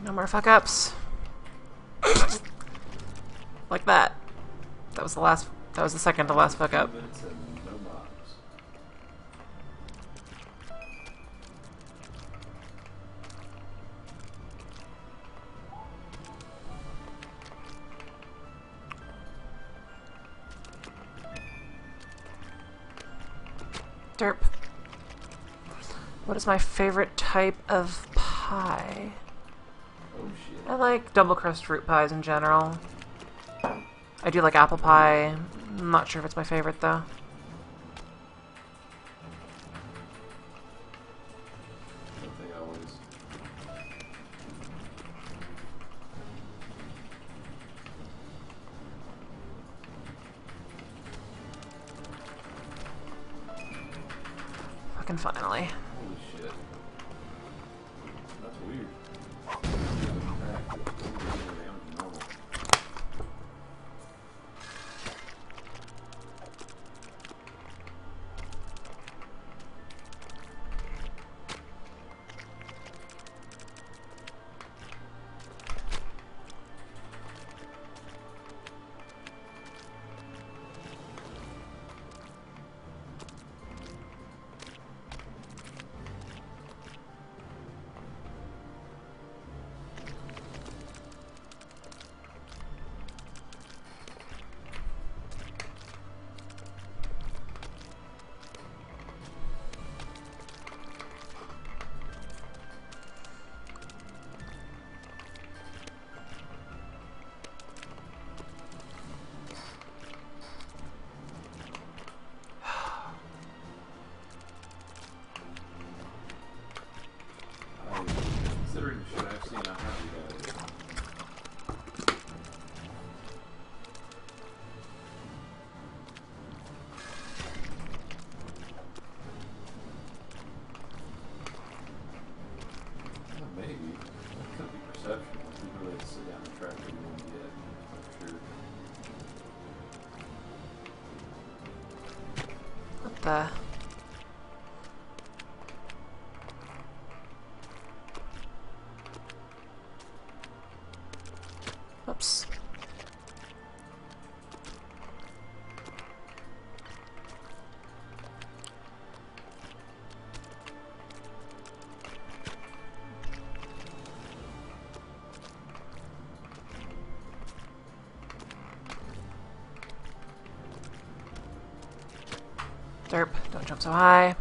No more fuck ups. Like that. That was the second to last fuck up. 2 minutes and no mobs. Derp. What is my favorite type of pie? Oh shit. I like double crust fruit pies in general. I do like apple pie. I'm not sure if it's my favorite though. Don't they always? Fucking finally. Holy shit. That's weird. Normal. See, now how do you guys? Maybe. That could be perception. Like, we really had to sit down and track what you want to get. For sure. What the? Oops. Derp, don't jump so high.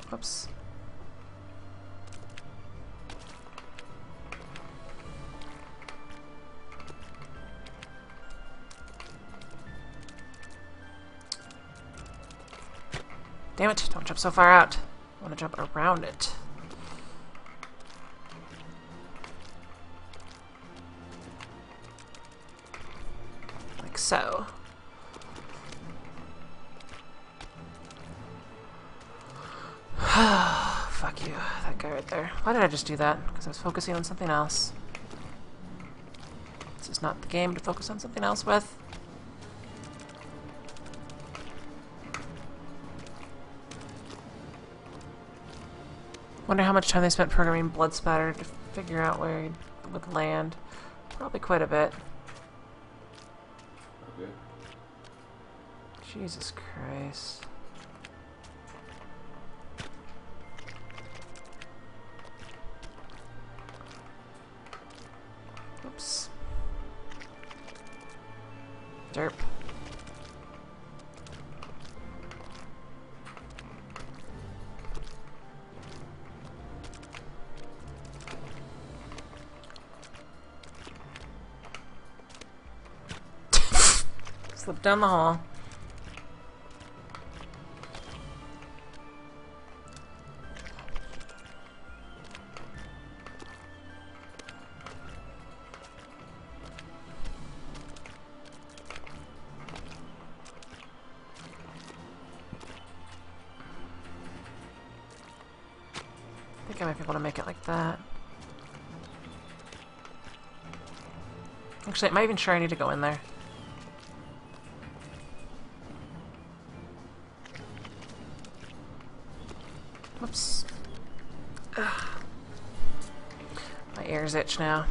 Whoops. Damn it, don't jump so far out. I want to jump around it. Like so. Fuck you, that guy right there. Why did I just do that? Because I was focusing on something else. This is not the game to focus on something else with. Wonder how much time they spent programming Blood Spatter to figure out where he would land. Probably quite a bit. Okay. Jesus Christ. Oops. Derp. Slip down the hall. I think I might be able to make it like that. Actually, am I even sure I need to go in there? Whoops. Ugh. My ears itch now.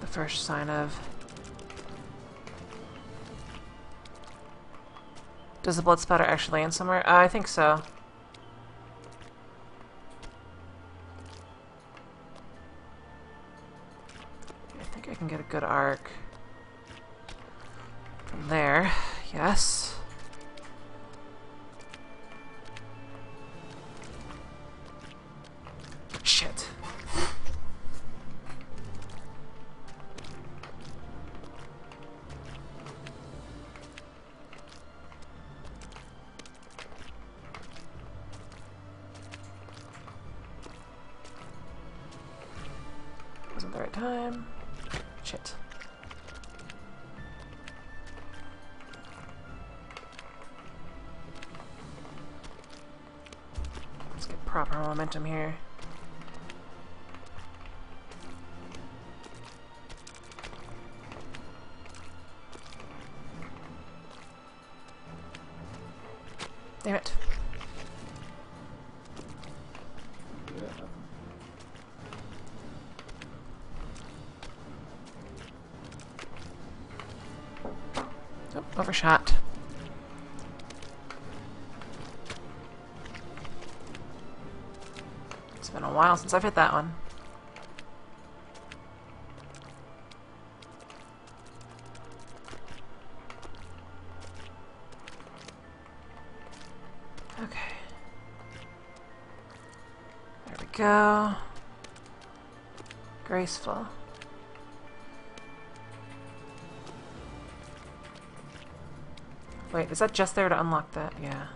The first sign of... Does the blood spatter actually land somewhere? I think so. I think I can get a good arc from there. Yes. Shit. Wasn't the right time. Shit. Let's get proper momentum here. Damn it. Yeah. Oh, overshot. It's been a while since I've hit that one. Okay. There we go. Graceful. Wait, is that just there to unlock that? Yeah.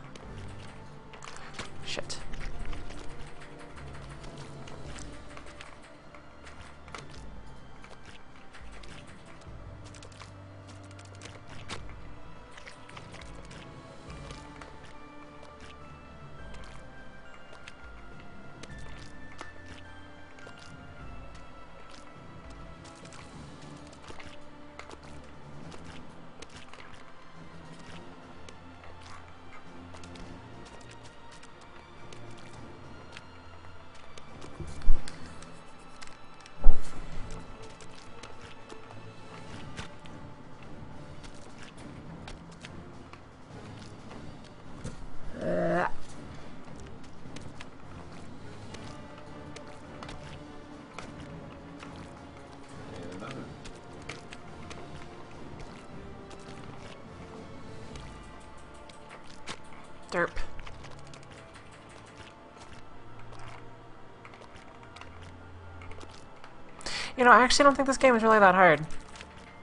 You know, I actually don't think this game is really that hard.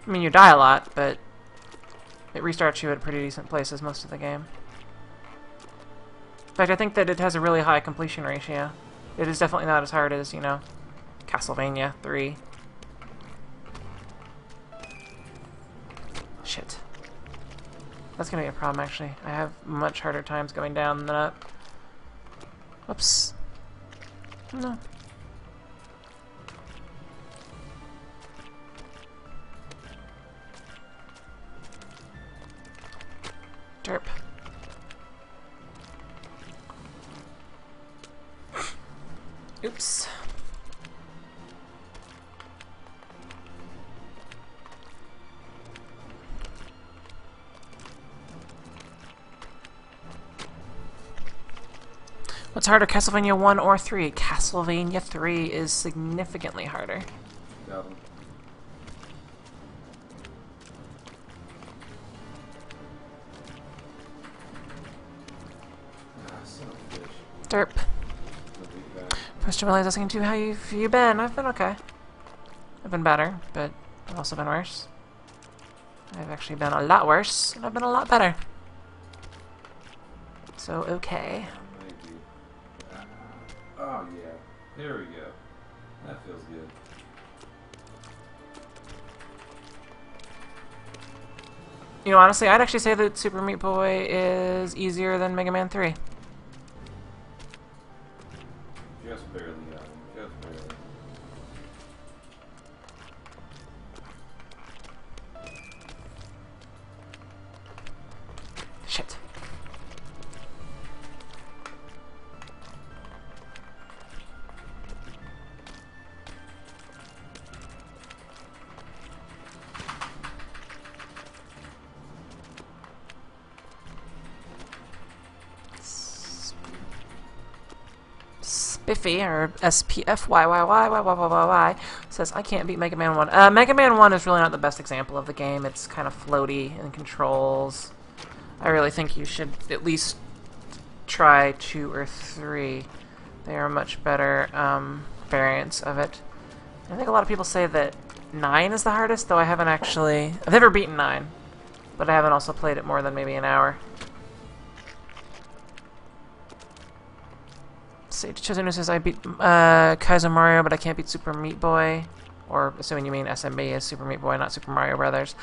I mean, you die a lot, but it restarts you at pretty decent places most of the game. In fact, I think that it has a really high completion ratio. It is definitely not as hard as, you know, Castlevania 3. Shit. That's gonna be a problem, actually. I have much harder times going down than up. Whoops. No. Derp. Oops. What's harder, Castlevania 1 or 3? Castlevania 3 is significantly harder. Got him. Son of a bitch. Derp. First to realize asking too, how you been? I've been okay. I've been better, but I've also been worse. I've actually been a lot worse, and I've been a lot better. So, okay. Maybe. Oh, yeah. There we go. That feels good. You know, honestly, I'd actually say that Super Meat Boy is easier than Mega Man 3. Just barely, just barely. Shit. Spiffy, or SPFYYYYYYY, says, I can't beat Mega Man 1. Mega Man 1 is really not the best example of the game. It's kind of floaty in controls. I really think you should at least try 2 or 3. They are much better variants of it. I think a lot of people say that 9 is the hardest, though I haven't actually... I've never beaten 9, but I haven't also played it more than maybe an hour. Sage Chizunu says, I beat Kaizo Mario, but I can't beat Super Meat Boy. Or, assuming you mean SMB as Super Meat Boy, not Super Mario Brothers.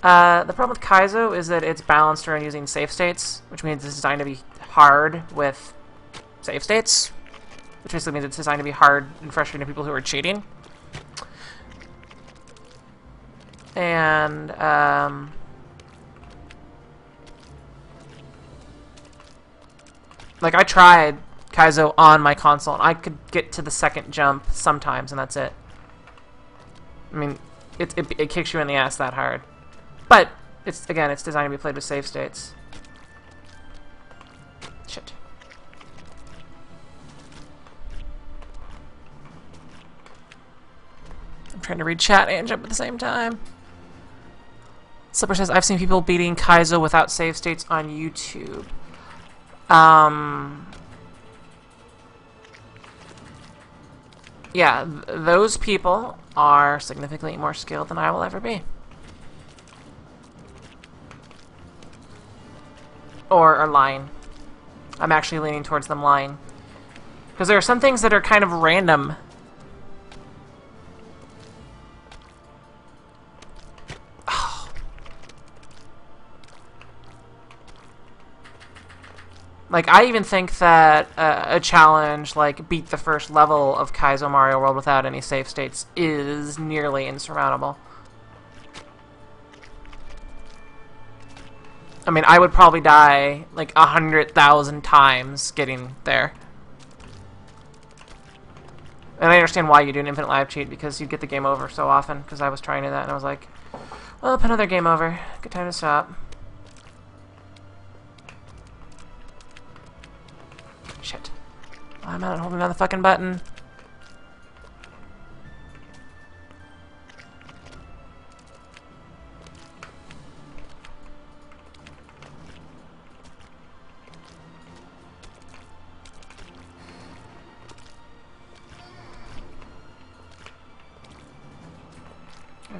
The problem with Kaizo is that it's balanced around using save states, which means it's designed to be hard with save states. Which basically means it's designed to be hard and frustrating to people who are cheating. And, like, I tried Kaizo on my console, and I could get to the second jump sometimes, and that's it. I mean, it kicks you in the ass that hard. But, again, it's designed to be played with save states. Shit. I'm trying to read chat and jump at the same time. Slipper says, I've seen people beating Kaizo without save states on YouTube. Yeah, those people are significantly more skilled than I will ever be. Or are lying. I'm actually leaning towards them lying. Because there are some things that are kind of random. Like, I even think that a challenge like beat the first level of Kaizo Mario World without any save states is nearly insurmountable. I mean, I would probably die like 100,000 times getting there. And I understand why you do an infinite live cheat, because you get the game over so often, because I was trying to do that and I was like, well, another game over. Good time to stop. Shit. Why am I not holding down the fucking button?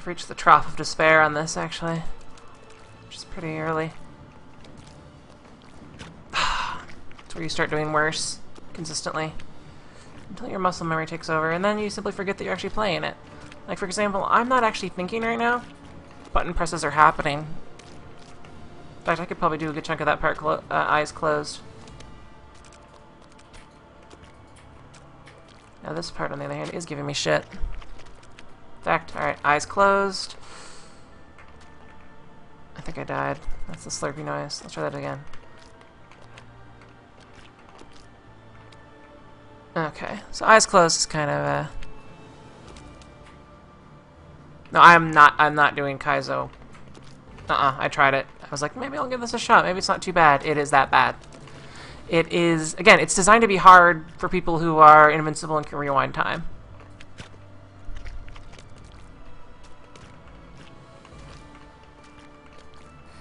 I've reached the trough of despair on this, actually. Which is pretty early. It's where you start doing worse, consistently. Until your muscle memory takes over, and then you simply forget that you're actually playing it. Like, for example, I'm not actually thinking right now. Button presses are happening. In fact, I could probably do a good chunk of that part eyes closed. Now this part, on the other hand, is giving me shit. In fact, alright, eyes closed. I think I died. That's the slurpy noise. Let's try that again. Okay, so eyes closed is kind of No, I'm not doing Kaizo. I tried it. I was like, maybe I'll give this a shot. Maybe it's not too bad. It is that bad. It is, again, it's designed to be hard for people who are invincible and can rewind time.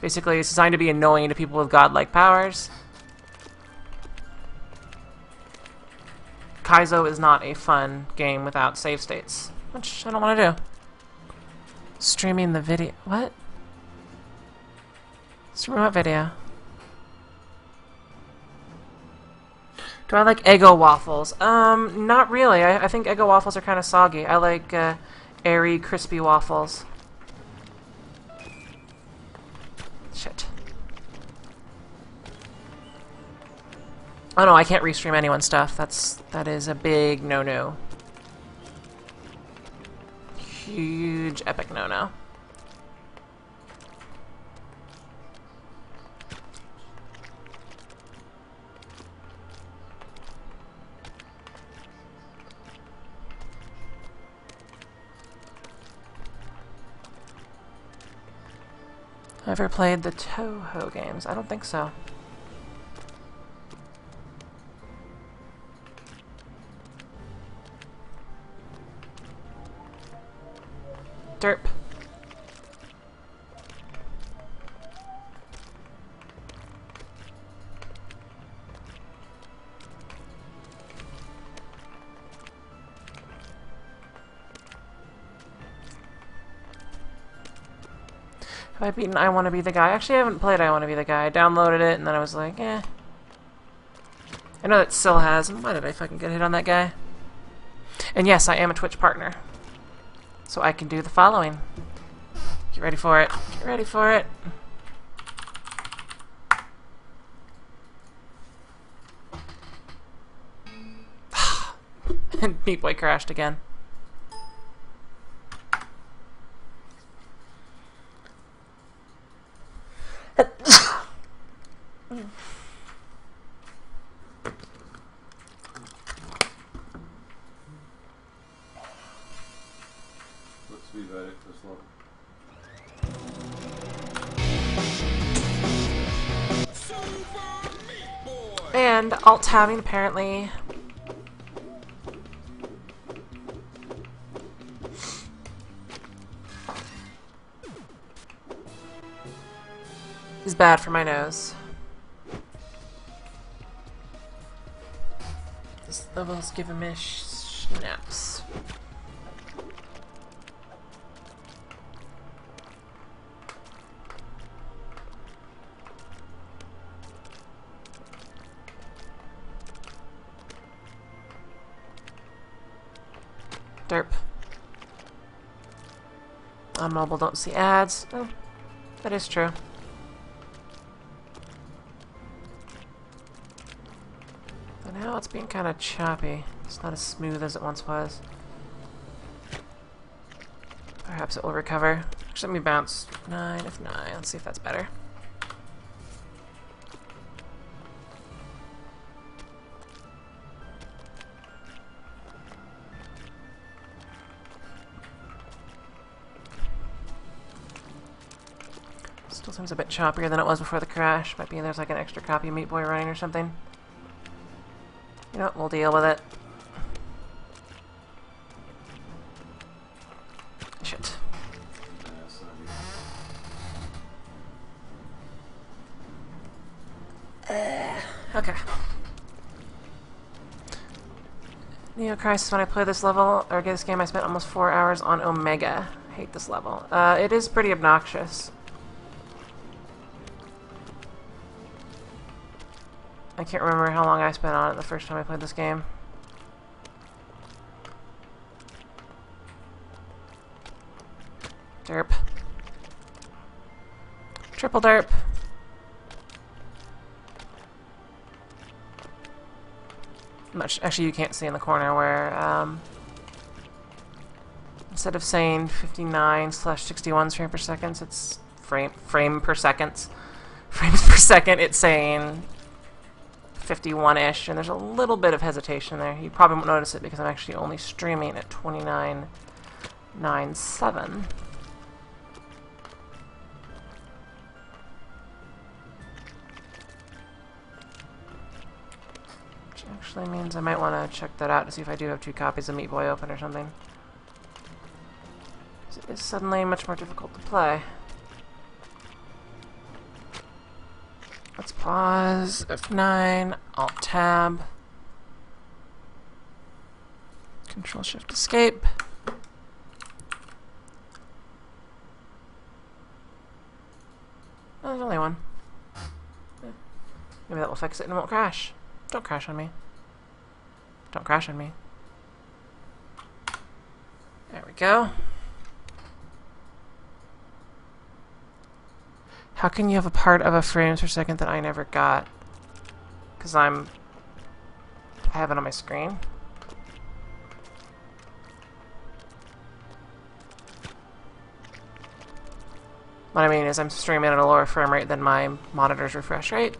Basically, it's designed to be annoying to people with godlike powers. Kaizo is not a fun game without save states, which I don't want to do. Streaming the video. What? Streaming what video? Do I like Eggo waffles? Not really. I think Eggo waffles are kind of soggy. I like airy, crispy waffles. Shit. Oh no, I can't restream anyone's stuff. That is a big no-no. Huge, epic no-no. Ever played the Toho games? I don't think so. Derp. Have I beaten I Wanna Be the Guy? Actually, I haven't played I Wanna Be the Guy. I downloaded it, and then I was like, eh. I know that still has. Why did I fucking get hit on that guy? And yes, I am a Twitch partner. So I can do the following. Get ready for it. Get ready for it. And Meat Boy crashed again. And alt-tabbing, apparently. Is bad for my nose. This level's giving me snaps. Derp. On mobile, don't see ads. Oh, that is true. But now it's being kind of choppy. It's not as smooth as it once was. Perhaps it will recover. Actually, let me bounce 9 if 9. Let's see if that's better. Still seems a bit choppier than it was before the crash. Might be there's like an extra copy of Meat Boy running or something. You know what, we'll deal with it. Shit. Okay. Neo Crisis, when I play this level, or this game, I spent almost 4 hours on Omega. I hate this level. It is pretty obnoxious. I can't remember how long I spent on it the first time I played this game. Derp. Triple derp. Actually, you can't see in the corner where, instead of saying 59/61 frames per second, it's frame per seconds. Frames per second, it's saying 51-ish, and there's a little bit of hesitation there. You probably won't notice it because I'm actually only streaming at 29.97. Which actually means I might want to check that out to see if I do have 2 copies of Meat Boy open or something. It is suddenly much more difficult to play. Let's pause, F9, Alt-Tab, Control-Shift-Escape. Oh, there's only one. Maybe that will fix it and it won't crash. Don't crash on me. Don't crash on me. There we go. How can you have a part of a frames per second that I never got? Because I have it on my screen. What I mean is I'm streaming at a lower frame rate than my monitor's refresh rate.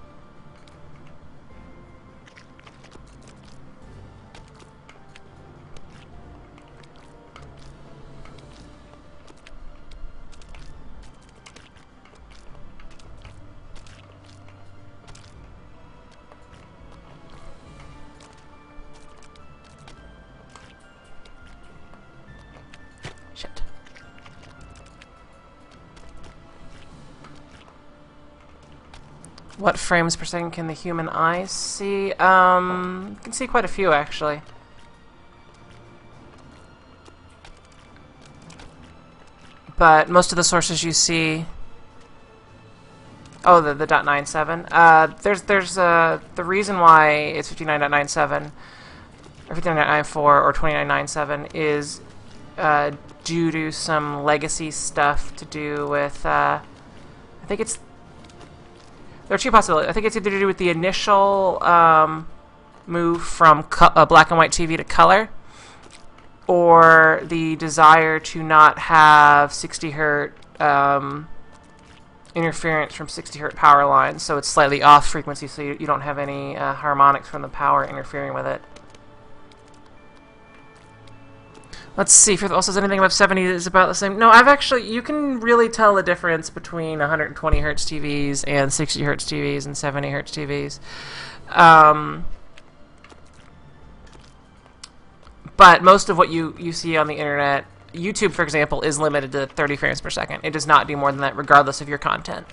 Shit. What frames per second can the human eye see? You can see quite a few, actually. But most of the sources you see... Oh, the .97. There's the reason why it's 59.97 or 59.94 or 29.97 is due to some legacy stuff to do with, I think it's, there are 2 possibilities. I think it's either to do with the initial move from black and white TV to color, or the desire to not have 60 hertz interference from 60 hertz power lines, so it's slightly off frequency, so you don't have any harmonics from the power interfering with it. Let's see if it also says anything above 70 is about the same. No, you can really tell the difference between 120 hertz TVs and 60 hertz TVs and 70 hertz TVs. But most of what you see on the internet, YouTube, for example, is limited to 30 frames per second. It does not do more than that, regardless of your content.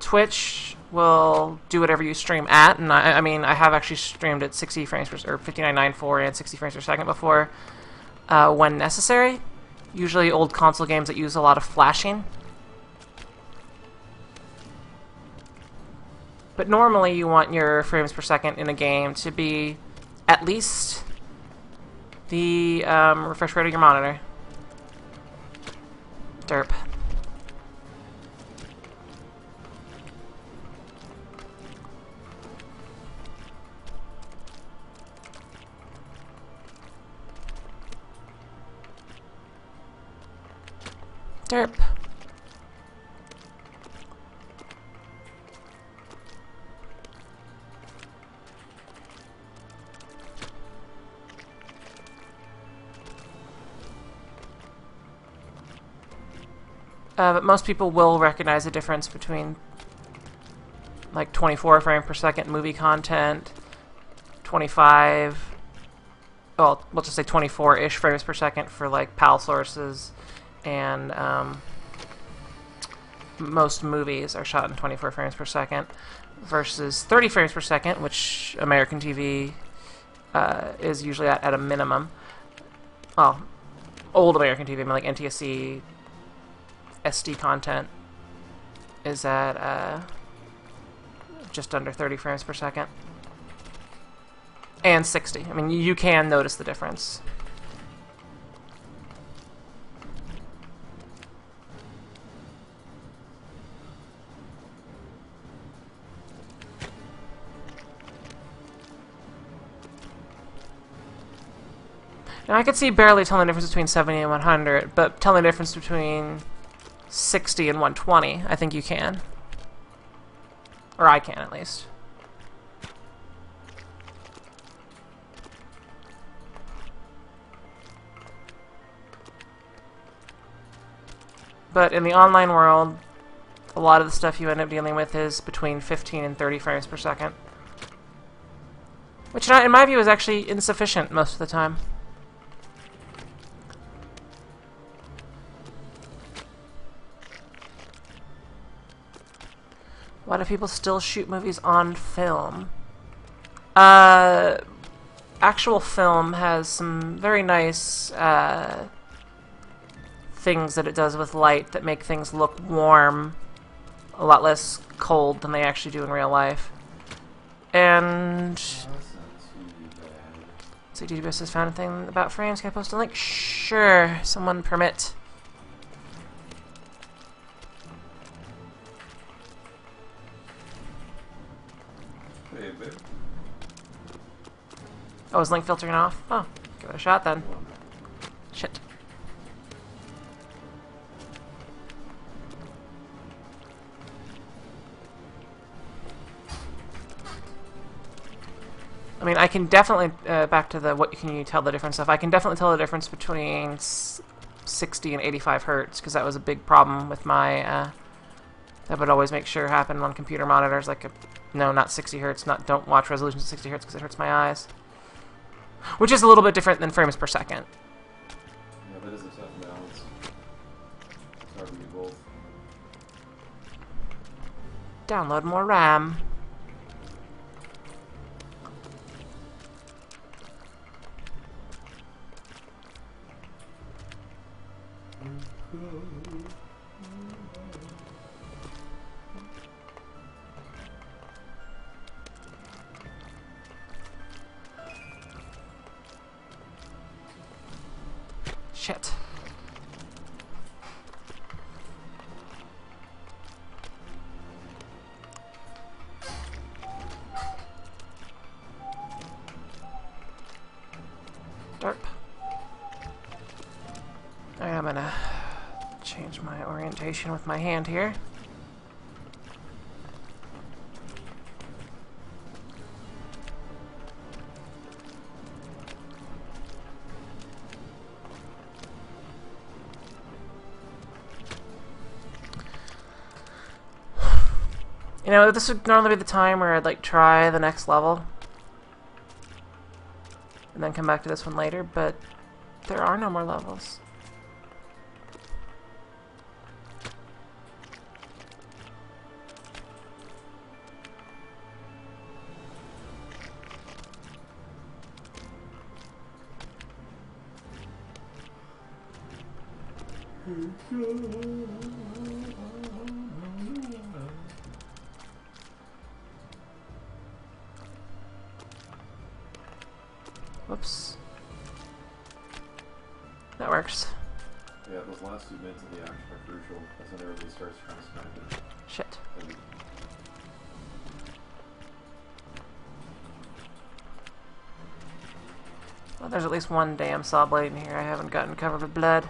Twitch will do whatever you stream at, and I mean, I have actually streamed at 60 frames per, or 59.94 and 60 frames per second before, when necessary. Usually old console games that use a lot of flashing. But normally you want your frames per second in a game to be at least the refresh rate of your monitor. Derp. Derp. But most people will recognize the difference between like 24 frame per second movie content, 25, well, we'll just say 24-ish frames per second for like PAL sources, and most movies are shot in 24 frames per second. versus 30 frames per second, which American TV is usually at a minimum. Well, old American TV, I mean like NTSC, SD content is at just under 30 frames per second. And 60. I mean, you can notice the difference. Now, I could see barely telling the difference between 70 and 100, but telling the difference between 60 and 120, I think you can. Or I can, at least. But in the online world, a lot of the stuff you end up dealing with is between 15 and 30 frames per second. Which, in my view, is actually insufficient most of the time. Why do people still shoot movies on film? Actual film has some very nice things that it does with light that make things look warm, a lot less cold than they actually do in real life. And so DBS has found a thing about frames. Can I post a link? Sure. Someone permit. Hey, babe. Oh, is link filtering off? Oh, give it a shot then. Shit. I mean, I can definitely, back to the what can you tell the difference of, I can definitely tell the difference between 60 and 85 hertz, because that was a big problem with my, that would always make sure happened on computer monitors, like, no, not 60 hertz, don't watch resolutions at 60 hertz because it hurts my eyes. Which is a little bit different than frames per second. Yeah, that is a tough balance. It's hard to do both. Download more RAM. Shit. Derp. Alright, I'm gonna change my orientation with my hand here. You know, this would normally be the time where I'd like try the next level and then come back to this one later, but there are no more levels. Whoops. That works. Yeah, those last 2 minutes of the action are crucial. That's when everybody starts trying to smack it. Shit. Well, there's at least one damn saw blade in here I haven't gotten covered with blood.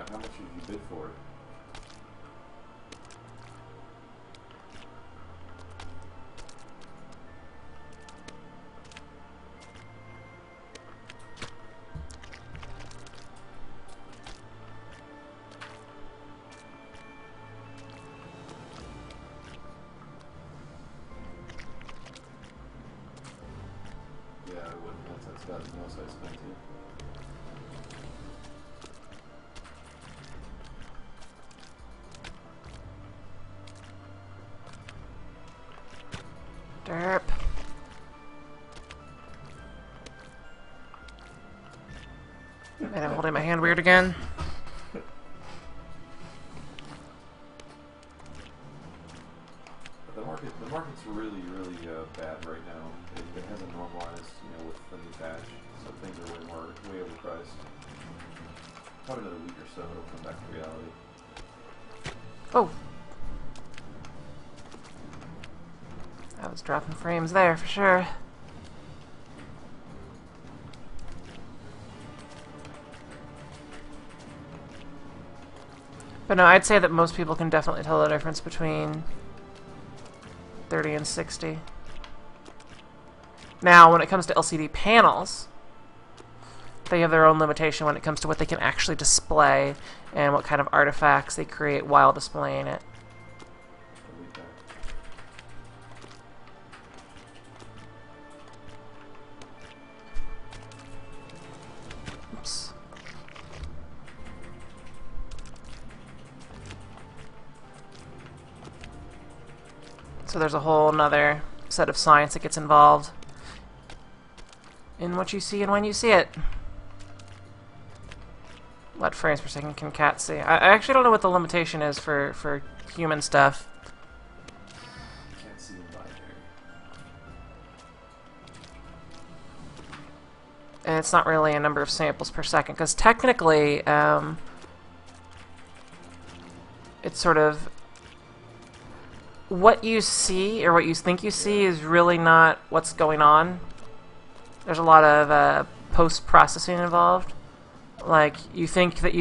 How much did you bid for it? Got anything else I spent here? Derp. And I'm holding my hand weird again. The market's really bad right now. It hasn't normalized, with the new patch, so things are way overpriced. Probably another week or so, it'll come back to reality. Oh. I was dropping frames there for sure. But no, I'd say that most people can definitely tell the difference between 30 and 60. Now, when it comes to LCD panels, they have their own limitation when it comes to what they can actually display and what kind of artifacts they create while displaying it. Oops. So there's a whole nother set of science that gets involved in what you see and when you see it. What frames per second can cats see? I actually don't know what the limitation is for human stuff. Can't see in binary. And it's not really a number of samples per second, because technically, it's sort of what you see or what you think you see is really not what's going on. There's a lot of post-processing involved. Like, you think that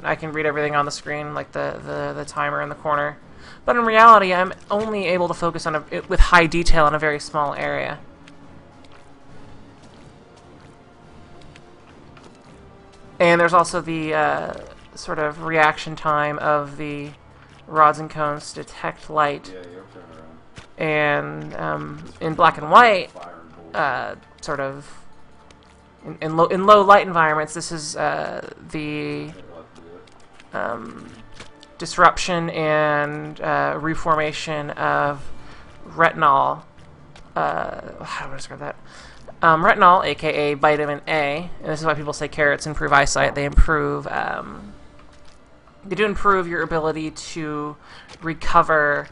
I can read everything on the screen, like the timer in the corner. But in reality, I'm only able to focus on it with high detail in a very small area. And there's also the sort of reaction time of the rods and cones to detect light. Yeah, you're turning around. And in black and white, sort of in low light environments, this is the disruption and reformation of retinol. How do I describe that? Retinol, aka vitamin A, and this is why people say carrots improve eyesight. They improve. They do improve your ability to recover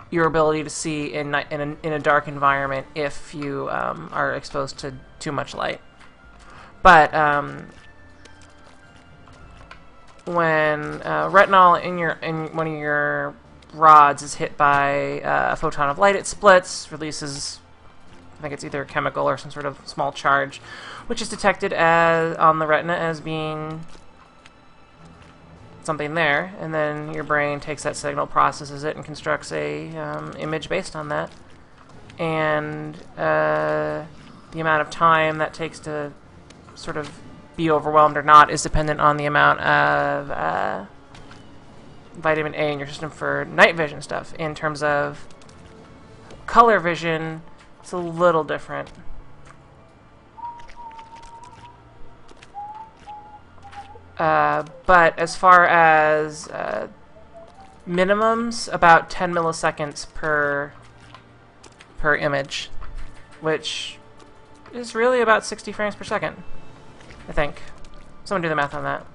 your ability to see in a dark environment if you are exposed to too much light. But when retinol in one of your rods is hit by a photon of light, it splits, releases, I think it's either a chemical or some sort of small charge, which is detected on the retina as being something there, and then your brain takes that signal, processes it, and constructs a image based on that. And the amount of time that takes to sort of be overwhelmed or not is dependent on the amount of vitamin A in your system for night vision stuff. In terms of color vision, it's a little different. But as far as minimums, about 10 milliseconds per image, which is really about 60 frames per second, I think. Someone do the math on that.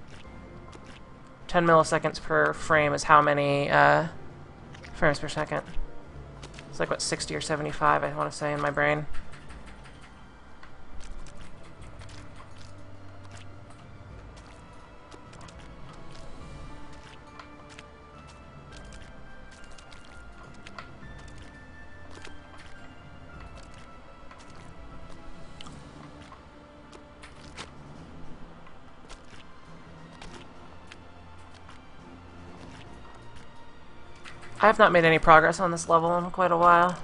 10 milliseconds per frame is how many frames per second? It's like, what, 60 or 75, I want to say, in my brain. I have not made any progress on this level in quite a while.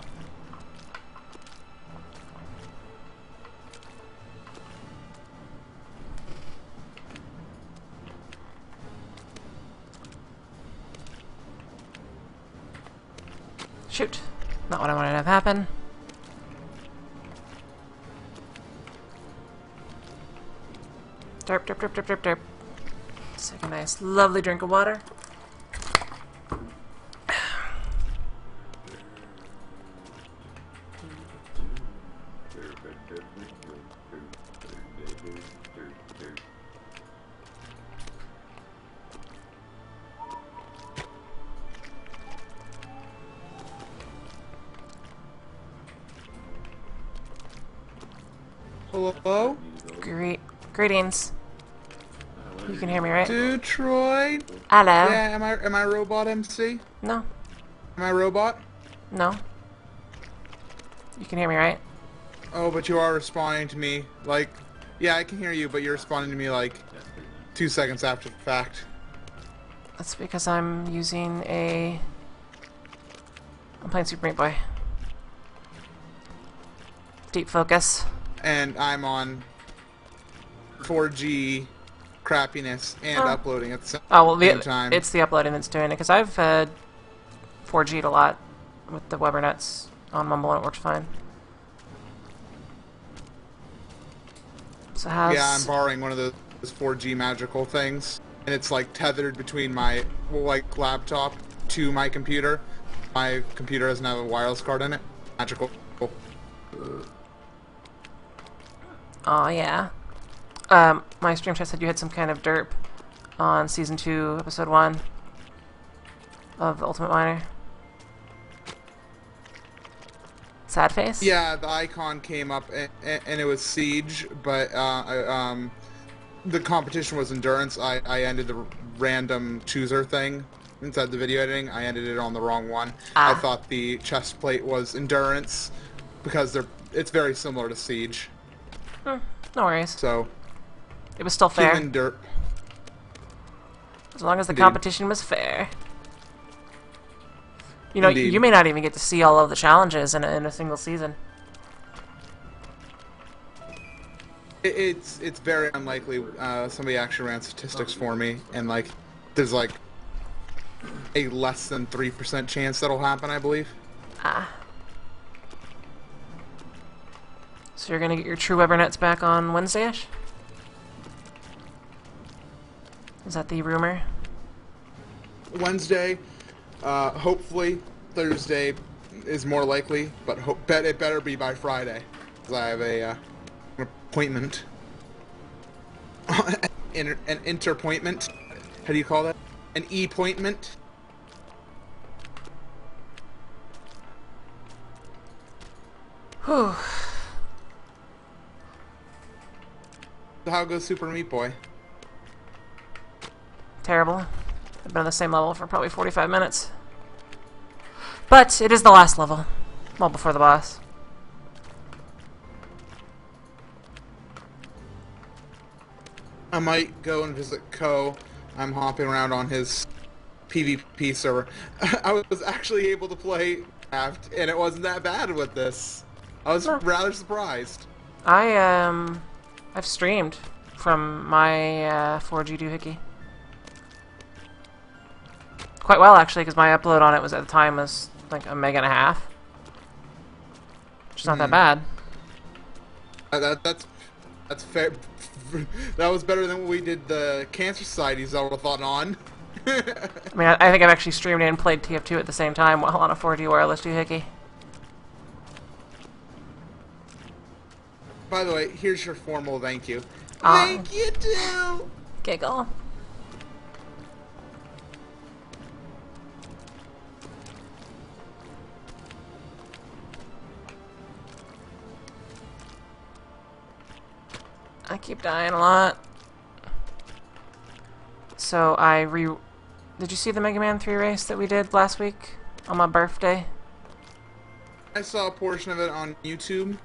Shoot. Not what I wanted to have happen. Derp, derp, derp, derp, derp, derp. Let's take a nice, lovely drink of water. Hello? Greetings. You can hear me, right? Detroit? Hello. Yeah, am I Robot MC? No. Am I Robot? No. You can hear me, right? Oh, but you are responding to me, like... Yeah, I can hear you, but you're responding to me, like, 2 seconds after the fact. That's because I'm using a... I'm playing Super Meat Boy. Deep focus. And I'm on 4G crappiness and uploading at the same time. It's the uploading that's doing it, because I've 4G'd a lot with the Webernets on Mumble and it works fine. So how's... Yeah, I'm borrowing one of those 4G magical things, and it's like tethered between my laptop to my computer. My computer doesn't have a wireless card in it. Magical. Oh yeah. My stream chat said you had some kind of derp on Season 2, Episode 1 of The Ultimate Miner. Sad face? Yeah, the icon came up and it was Siege, but the competition was Endurance. I ended the random chooser thing inside the video editing. I ended it on the wrong one. I thought the chest plate was Endurance because it's very similar to Siege. No worries. So it was still fair. Human derp. As long as the Indeed. competition was fair. You know, Indeed. you may not even get to see all of the challenges in a single season. It's very unlikely somebody actually ran statistics for me, and like there's like a less than 3% chance that'll happen, I believe. So you're gonna get your true Webernets back on Wednesday-ish? Is that the rumor? Wednesday, hopefully Thursday is more likely, but bet it better be by Friday, because I have an appointment, an interappointment. How do you call that? An e-appointment. Whew. So how goes Super Meat Boy? Terrible. I've been on the same level for probably 45 minutes. But it is the last level. Well, before the boss. I might go and visit Ko. I'm hopping around on his PvP server. I was actually able to play Craft, and it wasn't that bad with this. I was rather surprised. I've streamed from my 4G doohickey. Quite well, actually, because my upload on it was at the time was like 1.5 meg, which is not that bad. That's fair. That was better than what we did the Cancer Society Zelda-thon on. I mean, I think I've actually streamed and played TF2 at the same time while on a 4G wireless doohickey. By the way, here's your formal thank you. Thank you too. Giggle. I keep dying a lot. So did you see the Mega Man 3 race that we did last week on my birthday? I saw a portion of it on YouTube.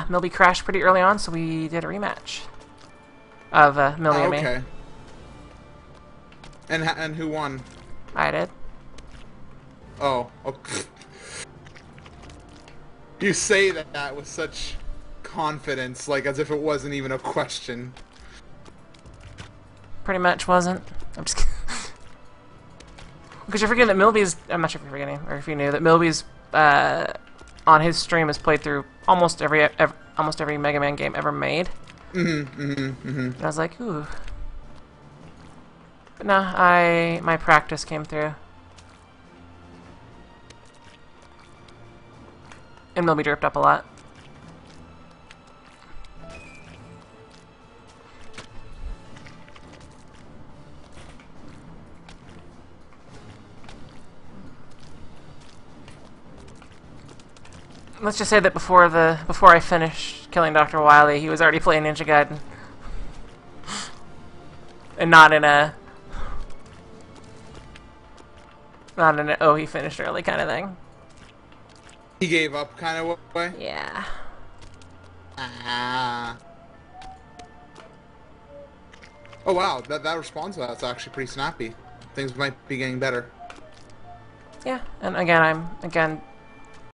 Milby crashed pretty early on, so we did a rematch of Milby and me. Okay. And who won? I did. Oh. You say that with such confidence, like as if it wasn't even a question. Pretty much wasn't. I'm just kidding. Because you're forgetting that Milby's... I'm not sure if you're forgetting, or if you knew, that Milby's, on his stream has played through almost every Mega Man game ever made. And I was like, ooh. But no, my practice came through. And Milby dripped up a lot. Let's just say that before I finished killing Dr. Wily, he was already playing Ninja Gaiden. And not in a oh, he finished early kind of thing. He gave up kind of way? Yeah. Ah. Oh wow, that response to that's actually pretty snappy. Things might be getting better. Yeah, and again,